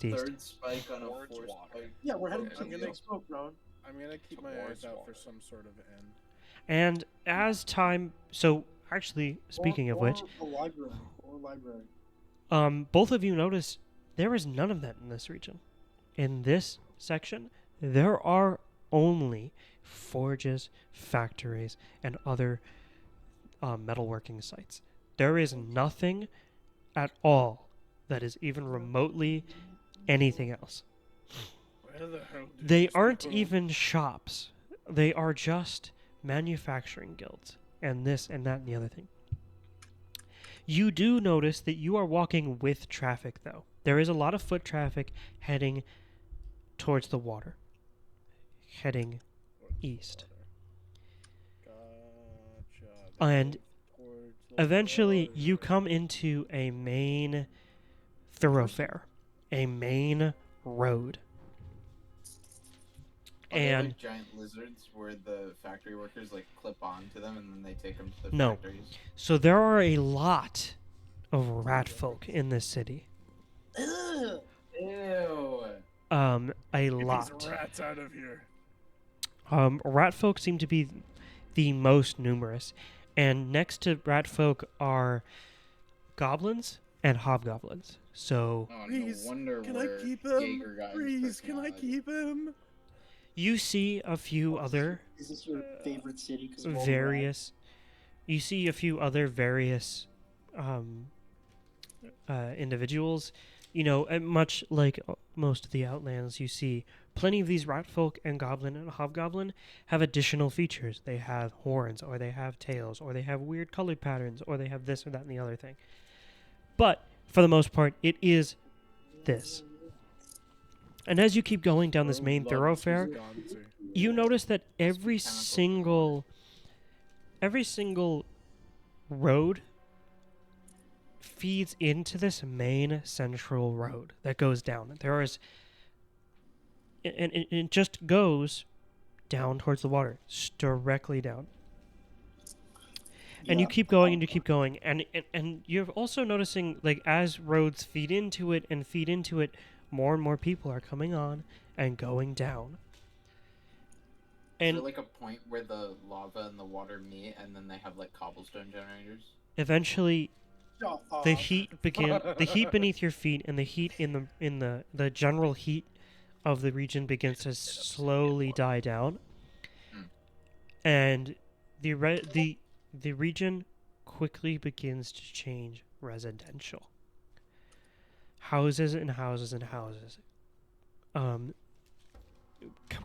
third spike on a Towards fourth water. spike. Yeah, we're heading Okay, to I'm the gonna- smoke, bro. I'm gonna keep my Towards eyes out for water. some sort of end. And as time, so actually, speaking of which, the library. Or library. both of you notice there is none of that in this region. In this section, there are only forges, factories, and other metalworking sites. There is nothing at all that is even remotely anything else. Where the hell do They these aren't people- even shops. They are just manufacturing guilds and this and that and the other thing. You do notice that you are walking with traffic, though. There is a lot of foot traffic heading towards the water, heading east. Gotcha. And Towards the eventually, you water. come into a main thoroughfare, a main road. Are they, And like giant lizards where the factory workers like clip onto them and then they take them to the No. factories. so there are a lot of rat folk in this city. Ugh. Ew. A Get lot. these rats out of here. Rat folk seem to be the most numerous, and next to rat folk are goblins and hobgoblins. So Oh, Please, no wonder can I where keep him? Jaeger got his Please, can I personality. keep him? you see a few other Is this your favorite city? 'Cause various. You see a few other various individuals. You know, much like most of the Outlands, you see plenty of these rat folk and goblin and hobgoblin have additional features. They have horns, or they have tails, or they have weird colored patterns, or they have this or that and the other thing. But for the most part, it is this. And as you keep going down this main thoroughfare, Gonzi. you notice that every single road feeds into this main central road that goes down. There is, and it just goes down towards the water, directly down. And you keep going and you keep going, and you're also noticing, like, as roads feed into it, more and more people are coming on and going down. Is And there like a point where the lava and the water meet, and then they have like cobblestone generators? eventually, Oh, the heat beneath your feet and the heat in the general heat of the region begins to slowly die down, and the region quickly begins to change residential. Houses and houses and houses.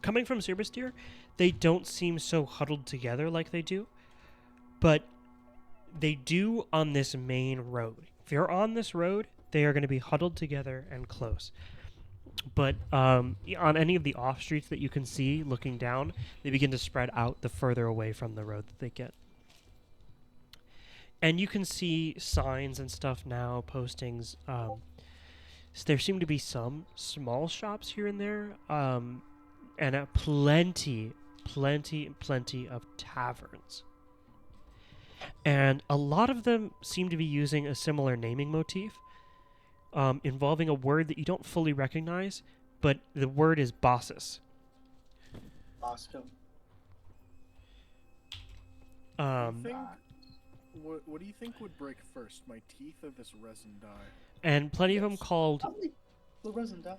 Coming from Cerbersteer, they don't seem so huddled together like they do, but they do on this main road. If you're on this road, they are going to be huddled together and close. But on any of the off streets that you can see looking down, they begin to spread out the further away from the road that they get. And you can see signs and stuff now, postings. So there seem to be some small shops here and there, and plenty of taverns. And a lot of them seem to be using a similar naming motif, involving a word that you don't fully recognize, but the word is bosses. Bosco. What do you think would break first, my teeth or this resin dye? And plenty of them called, Probably the resin dye.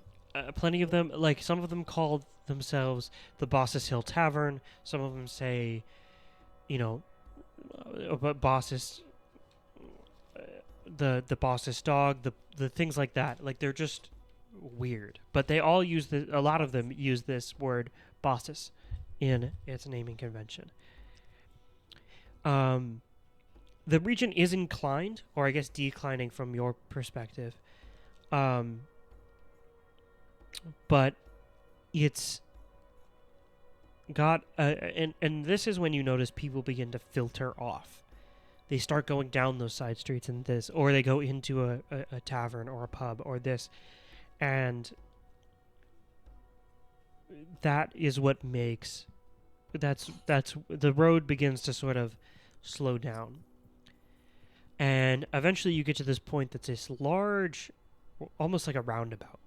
plenty of them, like some of them called themselves the Bosses Hill Tavern. Some of them say, you know, bosses, the boss's dog, the things like that. Like, they're just weird, but they all use a lot of them use this word bosses in its naming convention. The region is inclined, or I guess declining from your perspective, but it's got and this is when you notice people begin to filter off. They start going down those side streets and this, or they go into a tavern or a pub or this, and that is what makes that's the road begins to sort of slow down. And eventually you get to this point that's this large, almost like a roundabout.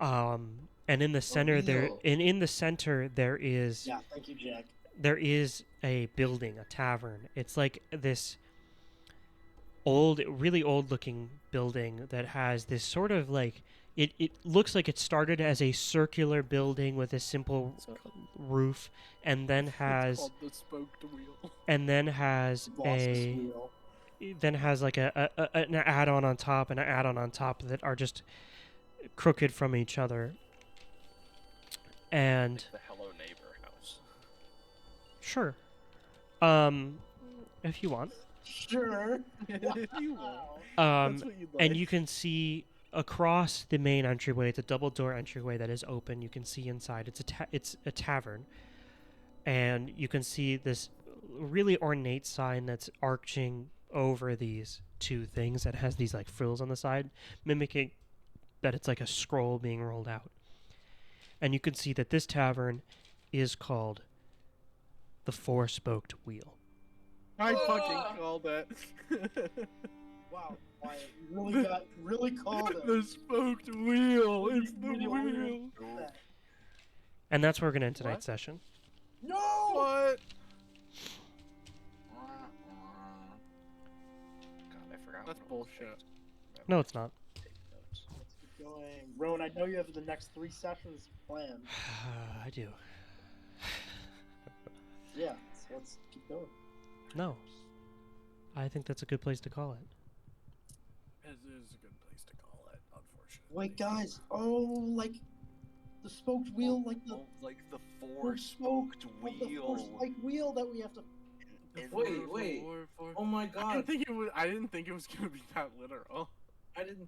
And in the center in the center there is Yeah, thank you, Jack. there is a building, a tavern. It's like this really old looking building that has this sort of like, it looks like it started as a circular building with a simple roof, and then has It's called the spoked wheel. and then has Boss's wheel. then has like an add-on on top and an add-on on top that are just crooked from each other. And The Hello Neighbor house. sure, if you want, Sure. If you want. Wow. That's what you'd like. and you can see across the main entryway. It's a double door entryway that is open. You can see inside. It's a tavern, and you can see this really ornate sign that's arching over these two things that has these like frills on the side, mimicking that it's like a scroll being rolled out. And you can see that this tavern is called the Four-Spoked Wheel. I fucking called that. Wow, Wyatt, you really called it. The spoked wheel. It's the Really wheel. wanted that. And that's where we're going to end tonight's What? session. No! What? That's bullshit. No, it's not. Let's keep going. Rowan, I know you have the next 3 sessions planned. I do. Yeah, so let's keep going. No. I think that's a good place to call it. It is a good place to call it, unfortunately. Wait, guys. Oh, like the spoked wheel, like the like the four-spoked four-spoked the four-spike wheel that we have to. Wait. Oh my I god. didn't think it was gonna be that literal. I didn't